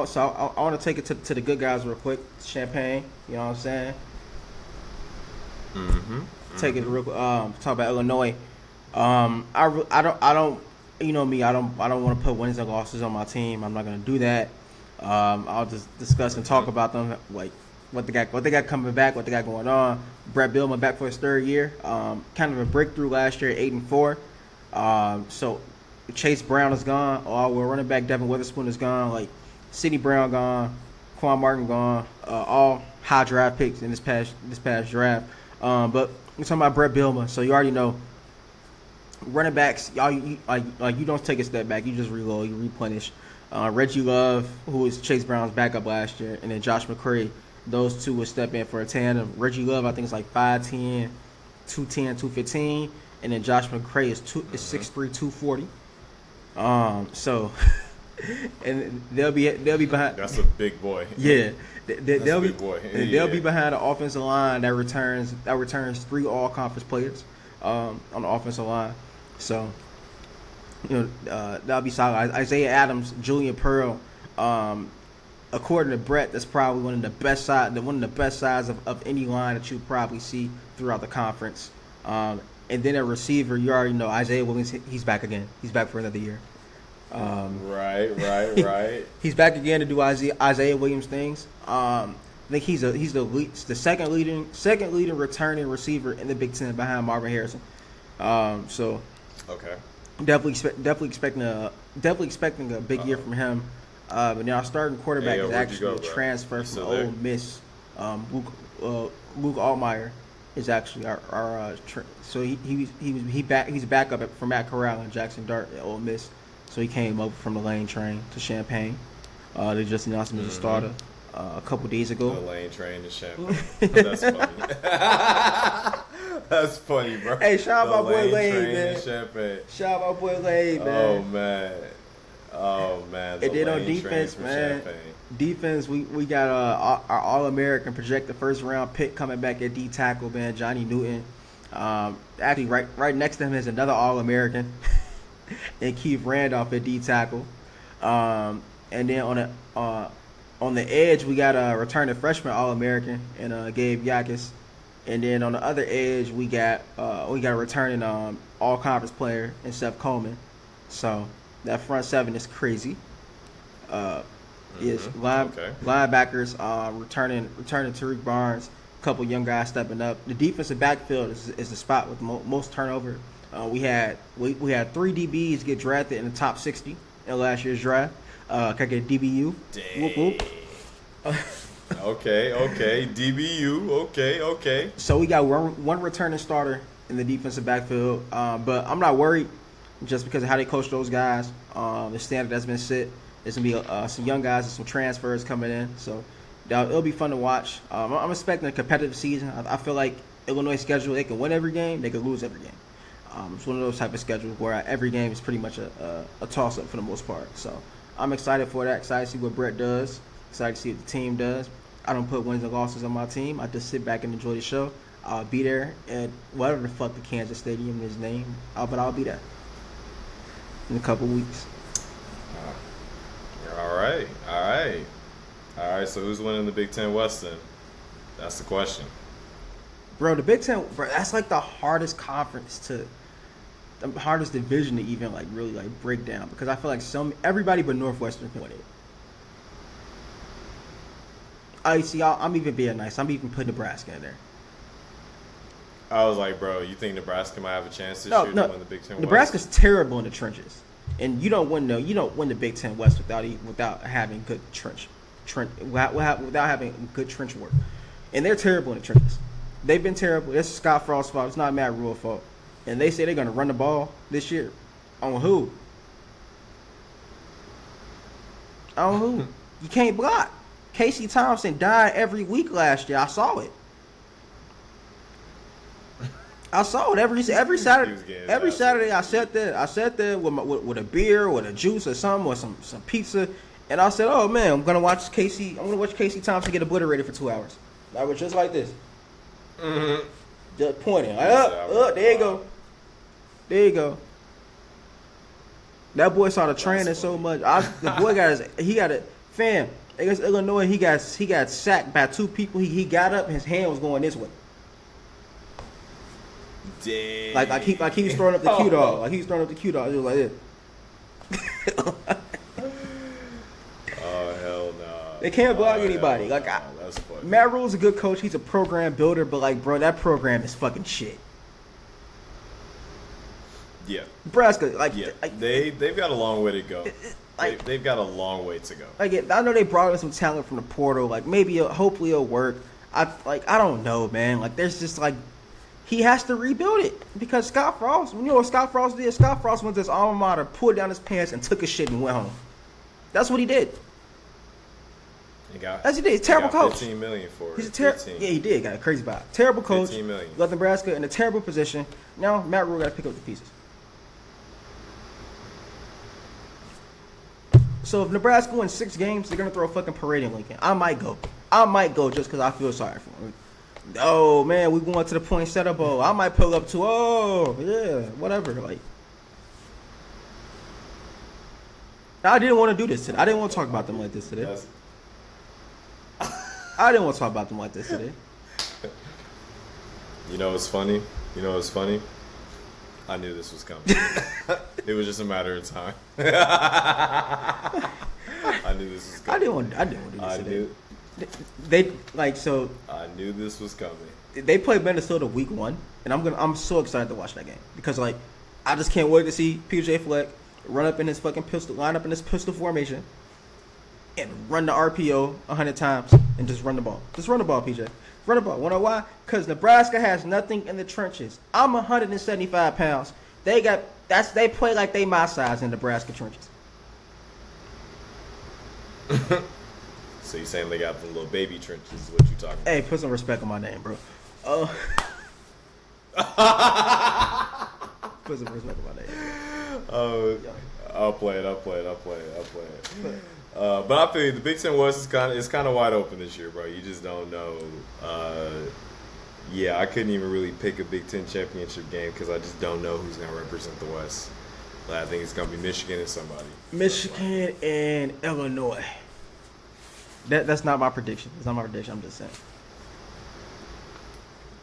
Speaker 2: want to take it to the good guys real quick. Champagne, you know what I'm saying?
Speaker 3: Mm-hmm.
Speaker 2: Take it real quick. Talk about Illinois. I don't. You know me. I don't want to put wins and losses on my team. I'm not gonna do that. I'll just discuss and talk about them like what they got coming back, what they got going on. Brett Billman back for his third year. Kind of a breakthrough last year, 8-4. So Chase Brown is gone. Our running back Devin Witherspoon is gone. Like Sidney Brown gone. Quan Martin gone. All high draft picks in this past draft. But we're talking about Brett Billman, so you already know. Running backs, y'all, you don't take a step back. You just reload, you replenish. Reggie Love, who was Chase Brown's backup last year, and then Josh McCray. Those two would step in for a tandem. Reggie Love, I think, is like 5'10", 210, 215, and then Josh McCray is 6'3", 240. So, and they'll be behind.
Speaker 3: That's a big boy.
Speaker 2: Yeah, they'll be
Speaker 3: They'll
Speaker 2: be behind the offensive line that returns 3 all-conference players on the offensive line. So, that'll be solid. Isaiah Adams, Julian Pearl. According to Brett, that's probably one of the best sides of any line that you probably see throughout the conference. And then a receiver, you already know Isaiah Williams. He's back again. He's back for another year.
Speaker 3: Right.
Speaker 2: He's back again to do Isaiah Williams things. I think he's the second leading returning receiver in the Big Ten behind Marvin Harrison. So
Speaker 3: okay,
Speaker 2: definitely expecting a big year from him. But now our starting quarterback is actually a transfer from Ole Miss. Luke Altmaier is actually our so he's back up from Matt Corral and Jackson Dart at Ole Miss. So he came over from the Lane Train to Champaign. They just announced him as a starter a couple days ago.
Speaker 3: The Lane Train to Champaign. That's funny. That's funny, bro.
Speaker 2: Hey, shout out my boy Lane, man.
Speaker 3: Shout
Speaker 2: out my boy Lane, man.
Speaker 3: Oh man.
Speaker 2: And then on defense, man. Defense, we got our All-American projected first round pick coming back at D tackle, man, Johnny Newton. Actually, right next to him is another All-American, and Keith Randolph at D tackle. And then on the edge, we got a returning freshman All-American and Gabe Yakis. And then on the other edge, we got a returning all-conference player in Seth Coleman. So that front seven is crazy. Linebackers returning Tariq Barnes, a couple young guys stepping up. The defensive backfield is the spot with the most turnover. We had 3 DBs get drafted in the top 60 in last year's draft. Can I get DBU?
Speaker 3: Dang.
Speaker 2: Whoop, whoop.
Speaker 3: Okay. DBU. Okay.
Speaker 2: So we got one returning starter in the defensive backfield, but I'm not worried just because of how they coach those guys. The standard that's been set. There's gonna be some young guys and some transfers coming in, so it'll be fun to watch. I'm expecting a competitive season. I feel like Illinois' schedule, they can win every game, they can lose every game. It's one of those type of schedules where every game is pretty much a toss-up for the most part. So I'm excited for that. Excited to see what Brett does. Excited to see what the team does. I don't put wins and losses on my team. I just sit back and enjoy the show. I'll be there at whatever the fuck the Kansas Stadium is named. But I'll be there in a couple weeks.
Speaker 3: All right. So who's winning the Big Ten West then? That's the question.
Speaker 2: Bro, the Big Ten, that's like the hardest hardest division to even really break down, because I feel like everybody but Northwestern can win it. I'm even being nice. I'm even putting Nebraska in there.
Speaker 3: I was like, bro, you think Nebraska might have a chance this year to win the Big Ten West?
Speaker 2: Nebraska's terrible in the trenches, and you don't win the Big Ten West without having good without having good trench work, and they're terrible in the trenches. They've been terrible. It's Scott Frost's fault. It's not Matt Rule's fault. And they say they're going to run the ball this year. On who? You can't block. Casey Thompson died every week last year. I saw it. every Saturday. Every Saturday I sat there with a beer, with a juice or something, or some pizza, and I said, "Oh man, I'm gonna watch Casey Thompson get obliterated for 2 hours." I was just like this, just pointing. There you go. That boy started training so much. The boy got a fam. Against Illinois, he got sacked by 2 people. He got up, his hand was going this way.
Speaker 3: Dang.
Speaker 2: Like he was throwing up the cue dog. He was was like this.
Speaker 3: Oh hell no.
Speaker 2: They can't block anybody. Like,
Speaker 3: that's funny.
Speaker 2: Matt Rule's a good coach. He's a program builder, but like, bro, that program is fucking shit.
Speaker 3: Yeah.
Speaker 2: Nebraska, like,
Speaker 3: Yeah. They've got a long way to go.
Speaker 2: Like,
Speaker 3: They've got a long way to go.
Speaker 2: Like, I know they brought in some talent from the portal. Like, maybe, hopefully it'll work. I don't know, man. Like, there's just like, he has to rebuild it because Scott Frost. You know what Scott Frost did? Scott Frost went to his alma mater, pulled down his pants, and took a shit and went home. That's what he did. That's what he did. He's a terrible coach.
Speaker 3: $15 million for it.
Speaker 2: He's a terrible. Yeah, he did. Got a crazy buy. Terrible coach.
Speaker 3: $15 million.
Speaker 2: Left Nebraska in a terrible position. Now Matt Rule got to pick up the pieces. So if Nebraska wins 6 games, they're gonna throw a fucking parade in Lincoln. I might go just because I feel sorry for him. Oh man, we going to the Poinsettia Bowl. I might pull up to whatever. Like, I didn't want to do this today. I didn't want to talk about them like this today. I didn't want to talk about them like this today.
Speaker 3: You know what's funny? I knew this was coming. It was just a matter of time. I knew this was coming.
Speaker 2: I didn't want to do this today. They like so.
Speaker 3: I knew this was coming.
Speaker 2: They play Minnesota week 1, and I'm so excited to watch that game because like I just can't wait to see PJ Fleck line up in his pistol formation, and run the RPO 100 times and just run the ball. Just run the ball, PJ. Run the ball. You know why? Because Nebraska has nothing in the trenches. I'm 175 pounds. They play like they my size in Nebraska trenches.
Speaker 3: So you saying they got the little baby trenches is what you talking about?
Speaker 2: Hey, put some respect on my name, bro. Put some respect on my name.
Speaker 3: I'll play it. But I feel you, the Big Ten West is kind of wide open this year, bro. You just don't know. I couldn't even really pick a Big Ten championship game because I just don't know who's going to represent the West. But I think it's going to be Michigan and somebody.
Speaker 2: Michigan and Illinois. That's not my prediction. It's not my prediction. I'm just saying.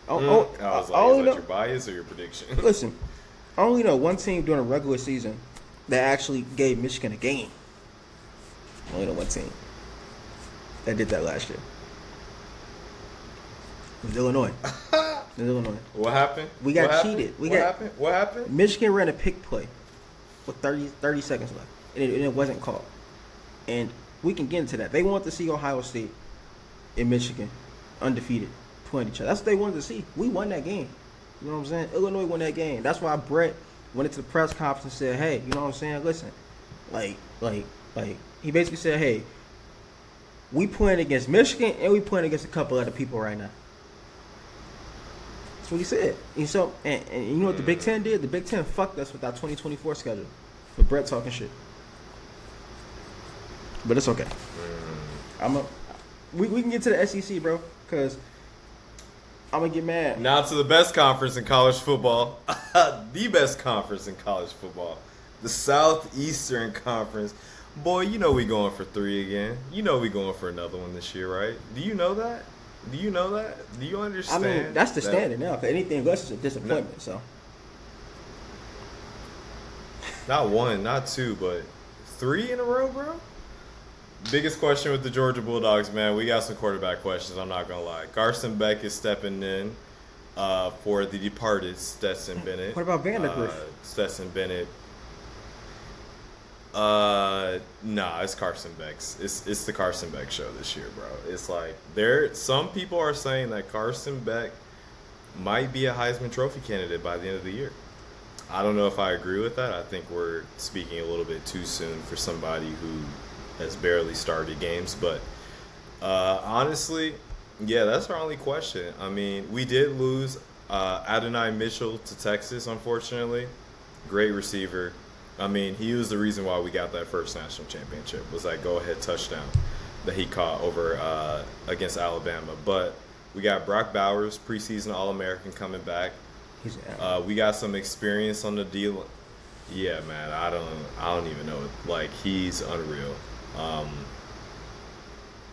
Speaker 3: I was like, is that your bias or your prediction?
Speaker 2: Listen, I only know one team during a regular season that actually gave Michigan a game. I only know one team that did that last year. It was Illinois.
Speaker 3: What happened?
Speaker 2: We got cheated.
Speaker 3: What happened?
Speaker 2: Michigan ran a pick play with 30 seconds left, and it wasn't called. And we can get into that. They wanted to see Ohio State and Michigan undefeated playing each other. That's what they wanted to see. We won that game. You know what I'm saying? Illinois won that game. That's why Brett went into the press conference and said, hey, you know what I'm saying? Listen, like, he basically said, hey, we playing against Michigan and we playing against a couple other people right now. That's what he said. And so, and you know what the Big Ten did? The Big Ten fucked us with our 2024 schedule for Brett talking shit. But it's okay. We can get to the SEC, bro, because I'm going to get mad.
Speaker 3: Now to the best conference in college football. The best conference in college football. The Southeastern Conference. Boy, you know we going for 3 again. You know we going for another one this year, right? Do you know that? Do you understand?
Speaker 2: I mean, that's the standard now, because anything less is a disappointment, so.
Speaker 3: Not 1, not 2, but 3 in a row, bro? Biggest question with the Georgia Bulldogs, man. We got some quarterback questions, I'm not going to lie. Carson Beck is stepping in for the departed Stetson Bennett.
Speaker 2: What about Vandergriff?
Speaker 3: Stetson Bennett. Nah, it's Carson Beck's. It's the Carson Beck show this year, bro. It's like some people are saying that Carson Beck might be a Heisman Trophy candidate by the end of the year. I don't know if I agree with that. I think we're speaking a little bit too soon for somebody who has barely started games. But honestly, yeah, that's our only question. I mean, we did lose Adonai Mitchell to Texas, unfortunately. Great receiver. I mean, he was the reason why we got that first national championship, was that go-ahead touchdown that he caught over against Alabama. But we got Brock Bowers, preseason All-American, coming back. We got some experience on the deal. Yeah, man, I don't even know. Like, he's unreal.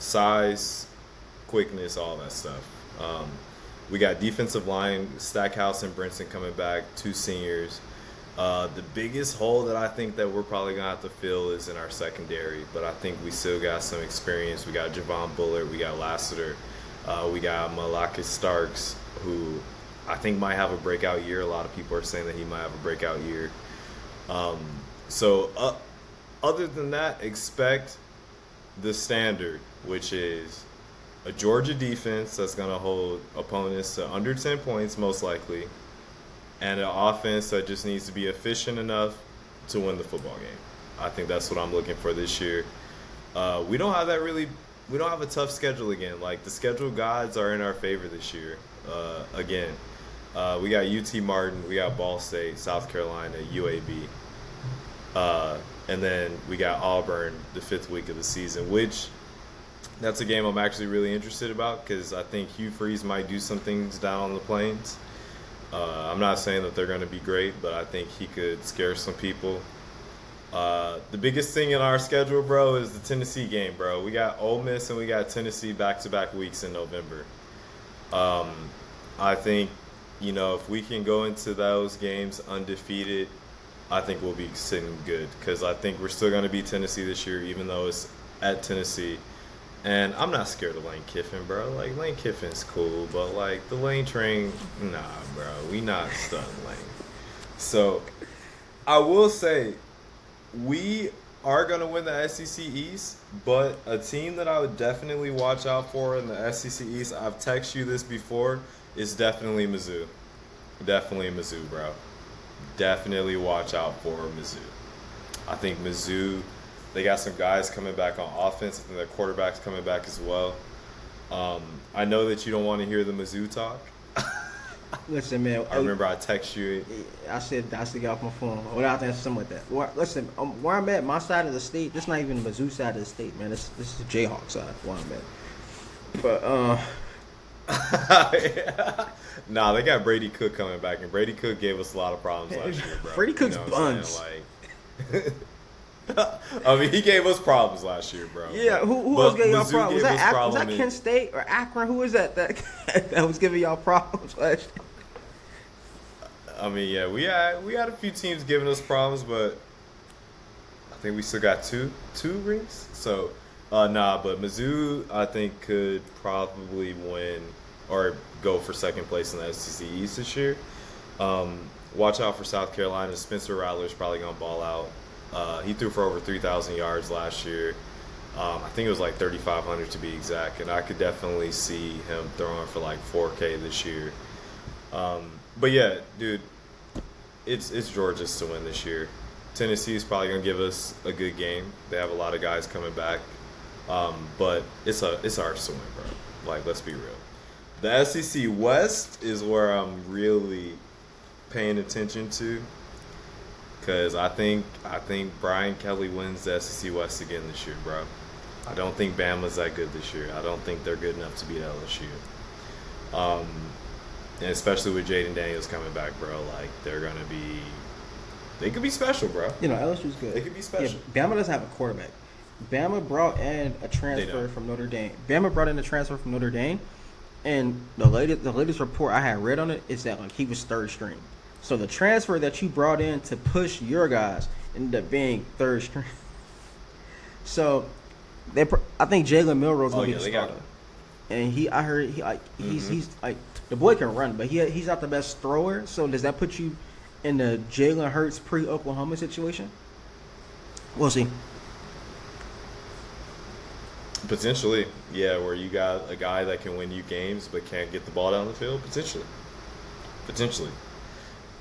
Speaker 3: Size, quickness, all that stuff. We got defensive line, Stackhouse and Brinson coming back, 2 seniors. The biggest hole that I think that we're probably gonna have to fill is in our secondary, but I think we still got some experience. We got Javon Bullard, we got Lassiter, we got Malakis Starks, who I think might have a breakout year. A lot of people are saying that he might have a breakout year. So other than that, expect the standard, which is a Georgia defense that's gonna hold opponents to under 10 points most likely, and an offense that just needs to be efficient enough to win the football game. I think that's what I'm looking for this year. We don't have a tough schedule again. Like, the schedule gods are in our favor this year. Again, we got UT Martin, we got Ball State, South Carolina, UAB. And then we got Auburn the 5th week of the season, which that's a game I'm actually really interested about because I think Hugh Freeze might do some things down on the Plains. I'm not saying that they're going to be great, but I think he could scare some people. The biggest thing in our schedule, bro, is the Tennessee game, bro. We got Ole Miss and we got Tennessee back-to-back weeks in November. I think, if we can go into those games undefeated, I think we'll be sitting good because I think we're still going to beat Tennessee this year, even though it's at Tennessee. And I'm not scared of Lane Kiffin, bro. Like, Lane Kiffin's cool, but, like, the Lane train, nah, bro. We not stunned Lane. So, I will say, we are going to win the SEC East, but a team that I would definitely watch out for in the SEC East, I've texted you this before, is definitely Mizzou. Definitely Mizzou, bro. Definitely watch out for Mizzou. I think Mizzou, they got some guys coming back on offense. I think their quarterback's coming back as well. I know that you don't want to hear the Mizzou talk.
Speaker 2: Listen, man.
Speaker 3: I remember I text you.
Speaker 2: I said I should get off my phone without answering something like that. Listen, where I'm at, my side of the state, this not even the Mizzou side of the state, man. This is the Jayhawk side where I'm at. But
Speaker 3: Nah, they got Brady Cook coming back, and Brady Cook gave us a lot of problems last year, bro.
Speaker 2: Brady Cook's buns.
Speaker 3: I mean, he gave us problems last year, bro.
Speaker 2: Yeah, who else gave y'all problems? Was that Kent State or Akron? Who was that was giving y'all problems last year?
Speaker 3: I mean, yeah, we had a few teams giving us problems, but I think we still got two rings. So, but Mizzou, I think, could probably win or go for second place in the SEC East this year. Watch out for South Carolina. Spencer Rattler's probably going to ball out. He threw for over 3,000 yards last year. I think it was like 3,500 to be exact, and I could definitely see him throwing for like 4K this year. But yeah, dude, it's Georgia's to win this year. Tennessee is probably going to give us a good game. They have a lot of guys coming back, but it's ours to win, bro. Like, let's be real. The SEC West is where I'm really paying attention to. Because I think Brian Kelly wins the SEC West again this year, bro. I don't think Bama's that good this year. I don't think they're good enough to beat LSU. And especially with Jaden Daniels coming back, bro, like, they could be special, bro.
Speaker 2: LSU's good.
Speaker 3: They could be special.
Speaker 2: Yeah, Bama doesn't have a quarterback. Bama brought in a transfer from Notre Dame. And the latest report I had read on it is that, like, he was third string. So the transfer that you brought in to push your guys ended up being third string. So I think Jalen Milroe's gonna be the starter. And he's like, the boy can run, but he's not the best thrower. So does that put you in the Jalen Hurts pre-Oklahoma situation? We'll see.
Speaker 3: Potentially, yeah, where you got a guy that can win you games but can't get the ball down the field. Potentially.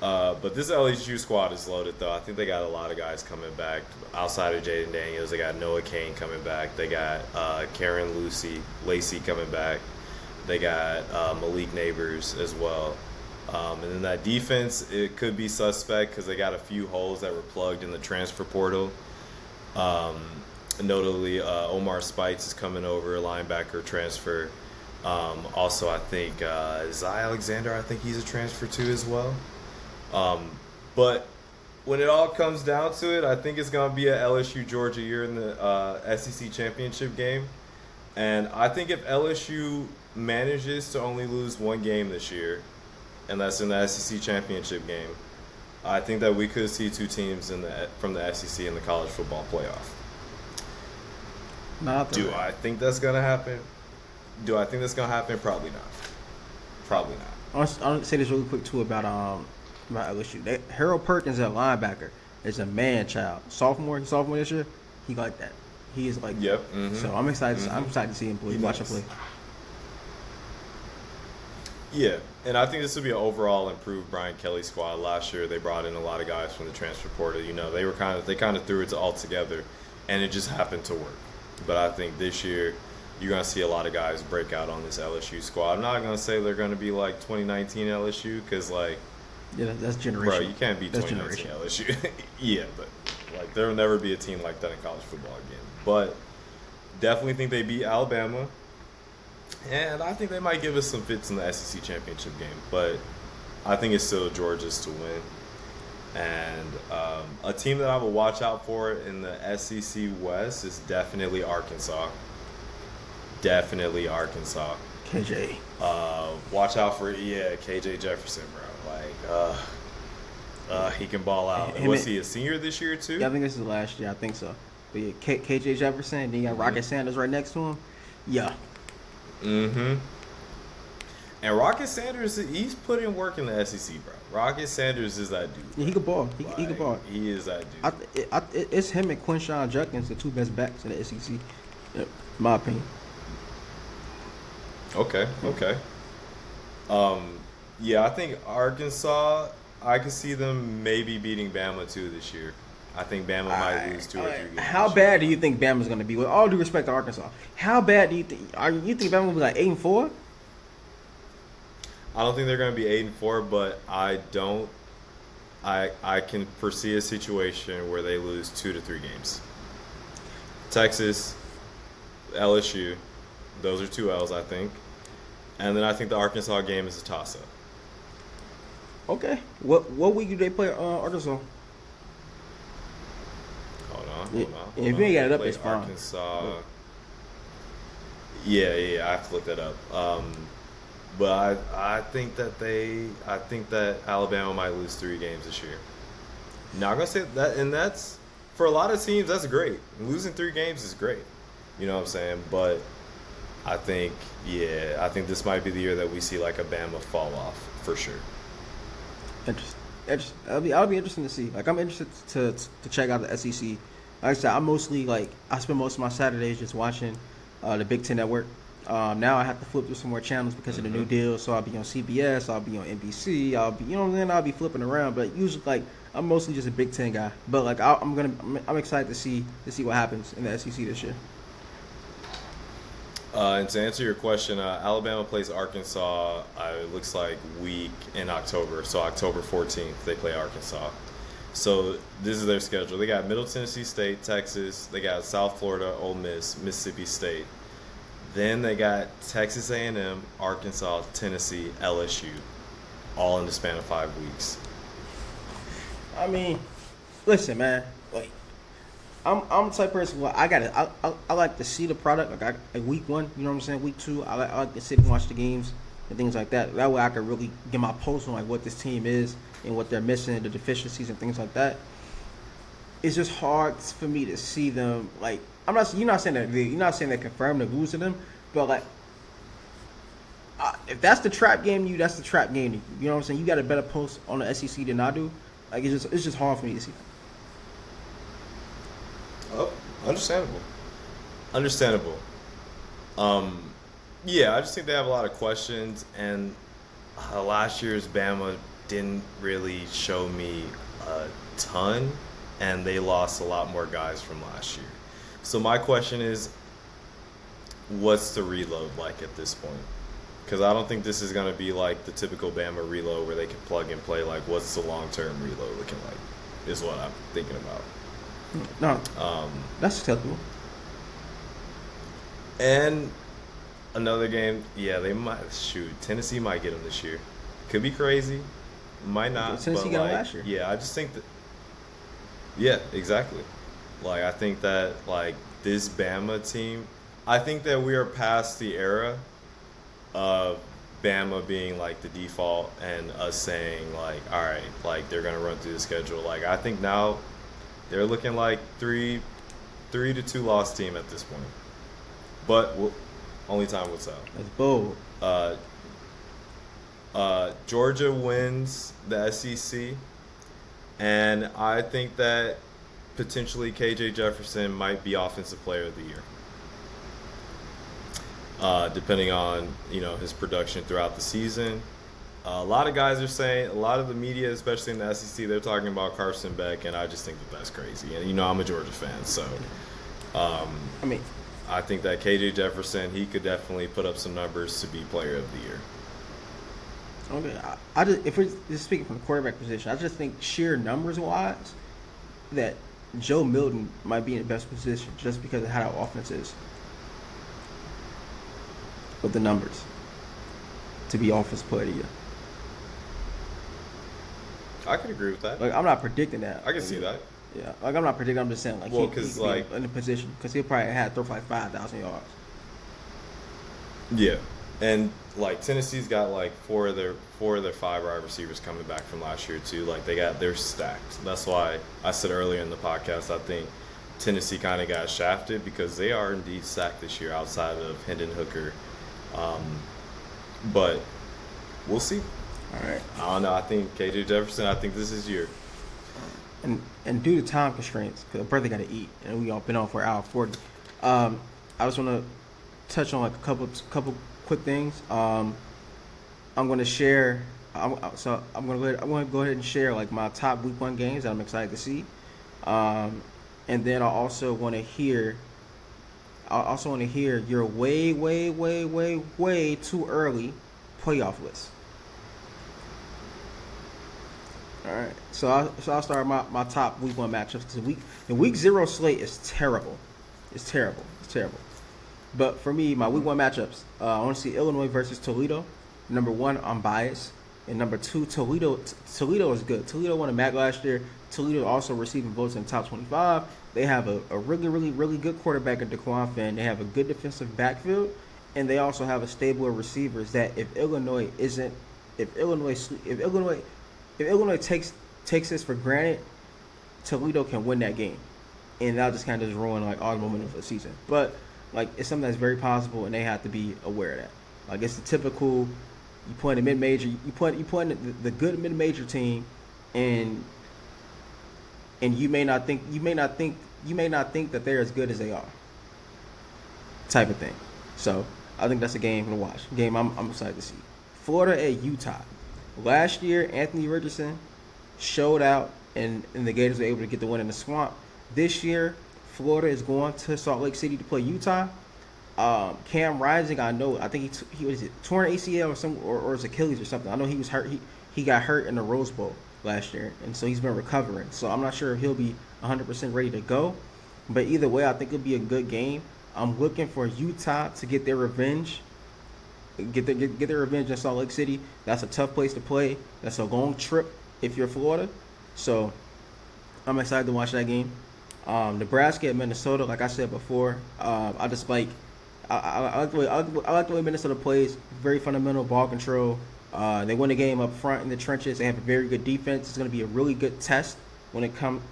Speaker 3: But this LSU squad is loaded, though. I think they got a lot of guys coming back. Outside of Jaden Daniels, they got Noah Kane coming back. They got Karen Lacey coming back. They got Malik Neighbors as well. And then that defense, it could be suspect because they got a few holes that were plugged in the transfer portal. Notably, Omar Spites is coming over, linebacker transfer. Also, I think Zy Alexander, I think he's a transfer too as well. But when it all comes down to it, I think it's going to be a LSU Georgia year in the SEC championship game. And I think if LSU manages to only lose one game this year, and that's in the SEC championship game, I think that we could see two teams from the SEC in the college football playoff. Do I think that's gonna happen? Probably not. Probably not.
Speaker 2: I'll say this really quick too about LSU. Harold Perkins at linebacker is a man child. Sophomore this year. He like that. He is like.
Speaker 3: Yep. Mm-hmm.
Speaker 2: So I'm excited. Mm-hmm. I'm excited to see him play. Watch him play.
Speaker 3: Yeah, and I think this will be an overall improved Brian Kelly squad. Last year they brought in a lot of guys from the transfer portal. You know, they kind of threw it all together, and it just happened to work. But I think this year you're going to see a lot of guys break out on this LSU squad. I'm not going to say they're going to be like 2019 LSU because, like,
Speaker 2: yeah, that's generation.
Speaker 3: Bro, you can't be 2019 LSU. Yeah, but like there will never be a team like that in college football again. But definitely think they beat Alabama, and I think they might give us some fits in the SEC championship game. But I think it's still Georgia's to win. And a team that I will watch out for in the SEC West is definitely Arkansas. Definitely Arkansas.
Speaker 2: KJ.
Speaker 3: Watch out for KJ Jefferson, bro. Like, he can ball out. Was he a senior this year too?
Speaker 2: Yeah, I think this is last year. I think so. But yeah, KJ Jefferson. Then you got Rocket Sanders right next to him. Yeah.
Speaker 3: Mm-hmm. And Rocket Sanders, he's put in work in the SEC, bro. Rocket Sanders is that dude.
Speaker 2: Yeah, he could ball. He could ball.
Speaker 3: He is that dude.
Speaker 2: It's him and Quinshawn Judkins, the two best backs in the SEC, in my opinion.
Speaker 3: Okay. Yeah, I think Arkansas, I could see them maybe beating Bama too this year. I think Bama might lose 2 or 3 games.
Speaker 2: How bad do you think Bama's going to be? With all due respect to Arkansas, how bad do you think? You think Bama will be like 8-4?
Speaker 3: I don't think they're going to be 8-4, but I can foresee a situation where they lose 2 to 3 games. Texas, LSU, those are 2 L's, I think. And then I think the Arkansas game is a toss-up.
Speaker 2: Okay. What week do they play Arkansas?
Speaker 3: Hold on.
Speaker 2: If you ain't got it up, it's fine.
Speaker 3: Arkansas. Yeah, I have to look that up. But I think that Alabama might lose 3 games this year. Now I'm gonna say that, and that's for a lot of teams that's great. Losing 3 games is great. You know what I'm saying? But I think this might be the year that we see like a Bama fall off for sure.
Speaker 2: Interesting. I'll be interested to see. Like I'm interested to check out the SEC. Like I said, I spend most of my Saturdays just watching the Big Ten Network. Now I have to flip through some more channels because of the new deal. So I'll be on CBS, I'll be on NBC, I'll be flipping around. But usually, like I'm mostly just a Big Ten guy. But like I'm excited to see what happens in the SEC this year.
Speaker 3: And to answer your question, Alabama plays Arkansas. It looks like week in October. So October 14th, they play Arkansas. So this is their schedule. They got Middle Tennessee State, Texas. They got South Florida, Ole Miss, Mississippi State. Then they got Texas A&M, Arkansas, Tennessee, LSU, all in the span of 5 weeks.
Speaker 2: I mean, listen, man. Like, I'm the type of person where I like to see the product. Like week 1, you know what I'm saying. Week 2, I like to sit and watch the games and things like that. That way, I can really get my pulse on like what this team is and what they're missing, the deficiencies and things like that. It's just hard for me to see them like. You're not saying that confirmed to lose to them, but like, if that's the trap game, that's the trap game. You know what I'm saying? You got a better pulse on the SEC than I do. Like it's just hard for me to see.
Speaker 3: Oh, understandable. Yeah, I just think they have a lot of questions, and last year's Bama didn't really show me a ton, and they lost a lot more guys from last year. So my question is, what's the reload like at this point? Because I don't think this is going to be like the typical Bama reload where they can plug and play. Like, what's the long-term reload looking like is what I'm thinking about.
Speaker 2: No, that's acceptable.
Speaker 3: And another game, they might Tennessee might get them this year. Could be crazy, might not.
Speaker 2: Tennessee got them last year.
Speaker 3: Yeah, I just think that. Yeah, exactly. Like I think that like this Bama team, I think that we are past the era of Bama being like the default and us saying like, all right, like they're gonna run through the schedule. Like I think now they're looking like 3-2 loss team at this point. But only time will tell.
Speaker 2: That's bold.
Speaker 3: Georgia wins the SEC, and I think that potentially KJ Jefferson might be Offensive Player of the Year. Depending on his production throughout the season. A lot of guys are saying, a lot of the media, especially in the SEC, they're talking about Carson Beck, and I just think that that's crazy. And I'm a Georgia fan, so I think that KJ Jefferson, he could definitely put up some numbers to be Player of the Year.
Speaker 2: Okay, if we're just speaking from the quarterback position, I just think sheer numbers wise that Joe Milton might be in the best position just because of how our offense is. With the numbers to be Offensive Player of the Year.
Speaker 3: I could agree with that.
Speaker 2: Like I'm not predicting that.
Speaker 3: I can see that.
Speaker 2: Yeah, like I'm not predicting. I'm just saying like
Speaker 3: because like
Speaker 2: in the position because he'll probably have throw for like 5,000 yards.
Speaker 3: Yeah, and like Tennessee's got like four of their 5 wide receivers coming back from last year too. Like they're stacked. That's why I said earlier in the podcast I think Tennessee kind of got shafted because they are indeed stacked this year outside of Hendon Hooker. But we'll see.
Speaker 2: All right.
Speaker 3: I don't know. I think KJ Jefferson. I think this is year.
Speaker 2: And due to time constraints, because a brother got to eat, and we all been on for an hour 40. I just want to touch on like a couple quick things. I'm going to share. I'm going to go ahead and share like my top Week 1 games that I'm excited to see. And then I also want to hear your way too early playoff list. All right, so I'll start my top Week 1 matchups because the Week 0 slate is terrible. It's terrible. But for me, my Week 1 matchups, I want to see Illinois versus Toledo. Number 1, I'm biased, and number 2, Toledo is good. Toledo won a MAC last year. Toledo also receiving votes in the top 25. They have a really good quarterback in DeQuan Finn. They have a good defensive backfield, and they also have a stable of receivers that if Illinois takes this for granted, Toledo can win that game, and that'll just kind of ruin like all the momentum for the season. But like it's something that's very possible, and they have to be aware of that. Like it's the typical you point a mid-major, you point the good mid-major team, and you may not think that they're as good as they are. Type of thing. So I think that's a game to watch. Game I'm excited to see. Florida at Utah. Last year, Anthony Richardson showed out, and the Gators were able to get the win in the Swamp. This year, Florida is going to Salt Lake City to play Utah. Cam Rising, I think he was torn ACL or his Achilles or something. I know he was hurt. He got hurt in the Rose Bowl last year, and so he's been recovering. So I'm not sure if he'll be 100% ready to go. But either way, I think it'll be a good game. I'm looking for Utah to get their revenge. Get their revenge in Salt Lake City. That's a tough place to play. That's a long trip if you're Florida. So I'm excited to watch that game. Nebraska at Minnesota, like I said before, I like the way Minnesota plays. Very fundamental ball control. They win the game up front in the trenches. They have a very good defense. It's going to be a really good test when it comes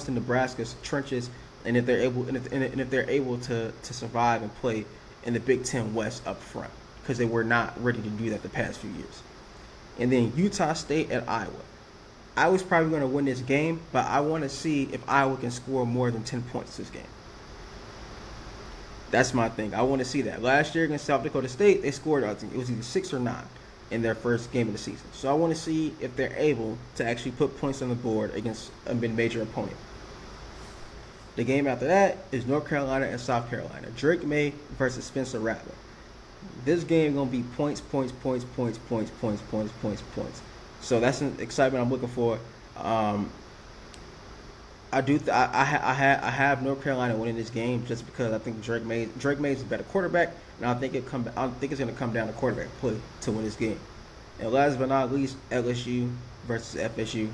Speaker 2: to Nebraska's trenches, and if they're able to survive and play in the Big Ten West up front, because they were not ready to do that the past few years. And then Utah State at Iowa. Iowa's probably going to win this game, but I want to see if Iowa can score more than 10 points this game. That's my thing. I want to see that. Last year against South Dakota State, they scored, I think it was either 6 or 9 in their first game of the season. So I want to see if they're able to actually put points on the board against a mid-major opponent. The game after that is North Carolina and South Carolina. Drake May versus Spencer Rattler. This game going to be points. So that's an excitement I'm looking for. I have North Carolina winning this game just because I think Drake May is a better quarterback, and I think it's going to come down to quarterback play to win this game. And last but not least, LSU versus FSU.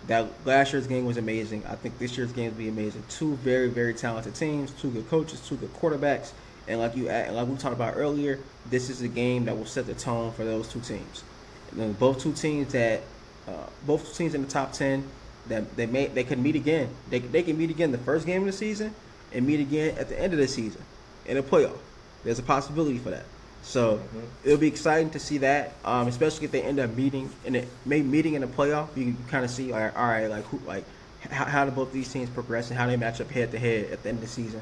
Speaker 2: That last year's game was amazing. I think this year's game will be amazing. Two very, very talented teams, two good coaches, two good quarterbacks, And like we talked about earlier, this is a game that will set the tone for those two teams. And then both two teams in the top 10 that they could meet again. They can meet again the first game of the season and meet again at the end of the season in a playoff. There's a possibility for that. So it'll be exciting to see that, especially if they end up meeting in the playoff. You kind of see, like, all right, like how do both these teams progress and how they match up head to head at the end of the season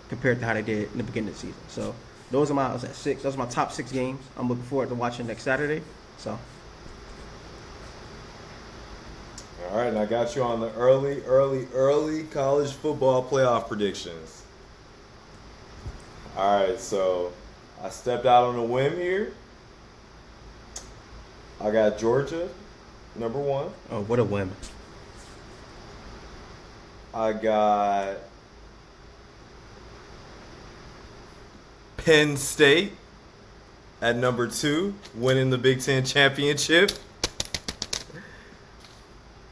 Speaker 2: compared to how they did in the beginning of the season. So those are my top 6 games. I'm looking forward to watching next Saturday. So.
Speaker 3: All right, and I got you on the early college football playoff predictions. All right, so I stepped out on a whim here. I got Georgia, number 1.
Speaker 2: Oh, what a whim.
Speaker 3: I got Penn State at number 2, winning the Big Ten championship.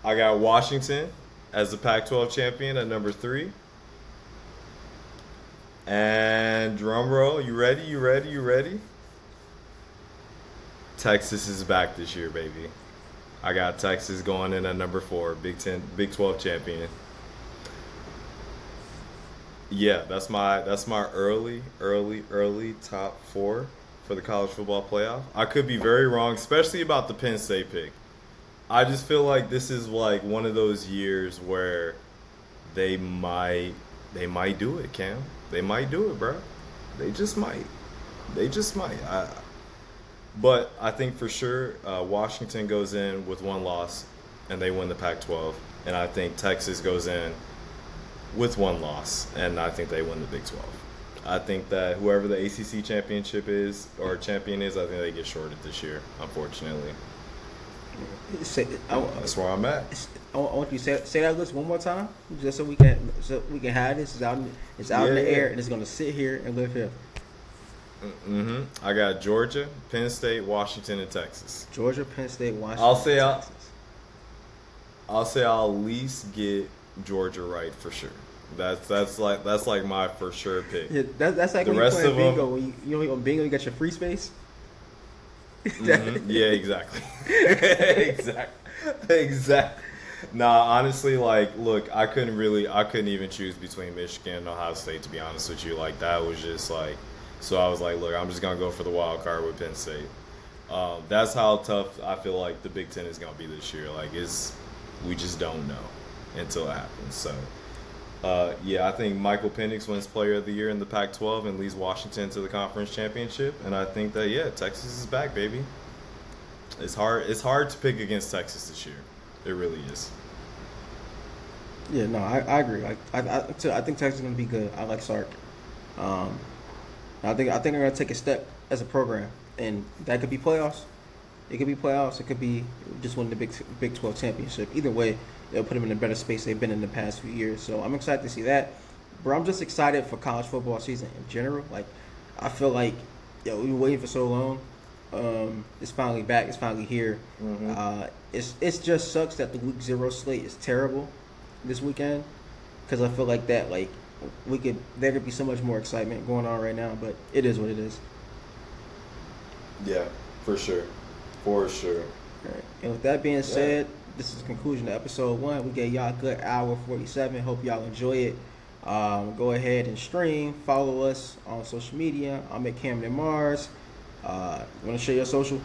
Speaker 3: I got Washington as the Pac-12 champion at number 3. And drum roll, you ready? Texas is back this year, baby. I got Texas going in at number 4, Big 12 champion. Yeah, that's my early top 4 for the college football playoff. I could be very wrong, especially about the Penn State pick. I just feel like this is like one of those years where they might do it, Cam. They might do it, bro. They just might. But I think for sure Washington goes in with 1 loss and they win the Pac-12. And I think Texas goes in with 1 loss and I think they win the Big 12. I think that whoever the ACC championship is or champion is, I think they get shorted this year, unfortunately. That's where I'm at.
Speaker 2: I want you to say that list one more time, just so we can have this. It's out in the air, and it's gonna sit here and live here.
Speaker 3: I got Georgia, Penn State, Washington, and Texas.
Speaker 2: Georgia, Penn State, Washington. Texas.
Speaker 3: I'll say I'll at least get Georgia right for sure. That's like my for sure pick.
Speaker 2: Yeah, that's like the when you play bingo. When you on bingo, you got your free space.
Speaker 3: Yeah, exactly. exactly. Nah, honestly, like, look, I couldn't even choose between Michigan and Ohio State, to be honest with you. Like, that was just like, so I was like, look, I'm just gonna go for the wild card with Penn State. That's how tough I feel like the Big Ten is gonna be this year. Like, we just don't know until it happens. So, yeah, I think Michael Penix wins Player of the Year in the Pac-12 and leads Washington to the conference championship. And I think that, yeah, Texas is back, baby. It's hard to pick against Texas this year. It really is.
Speaker 2: Yeah, no, I agree. Like, I think Texas is going to be good. I like Sark. I think they're going to take a step as a program, and that could be playoffs. It could be playoffs. It could be just winning the Big 12 championship. Either way, it'll put them in a better space they've been in the past few years. So I'm excited to see that. But I'm just excited for college football season in general. Like, I feel like we've been waiting for so long. It's finally back. It's finally here. It's just sucks that the week 0 slate is terrible this weekend, because I feel like that there could be so much more excitement going on right now. But it is what it is.
Speaker 3: Yeah, for sure. For sure.
Speaker 2: All right. And with that being said, this is the conclusion of episode 1. We gave y'all a good hour 47. Hope y'all enjoy it. Go ahead and stream. Follow us on social media. I'm at Camden Mars. You want to share your social?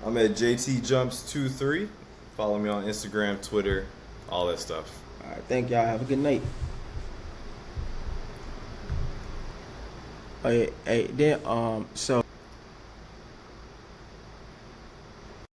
Speaker 3: I'm at JTJumps23. Follow me on Instagram, Twitter, all that stuff.
Speaker 2: All right. Thank y'all. Have a good night. Hey, then, so.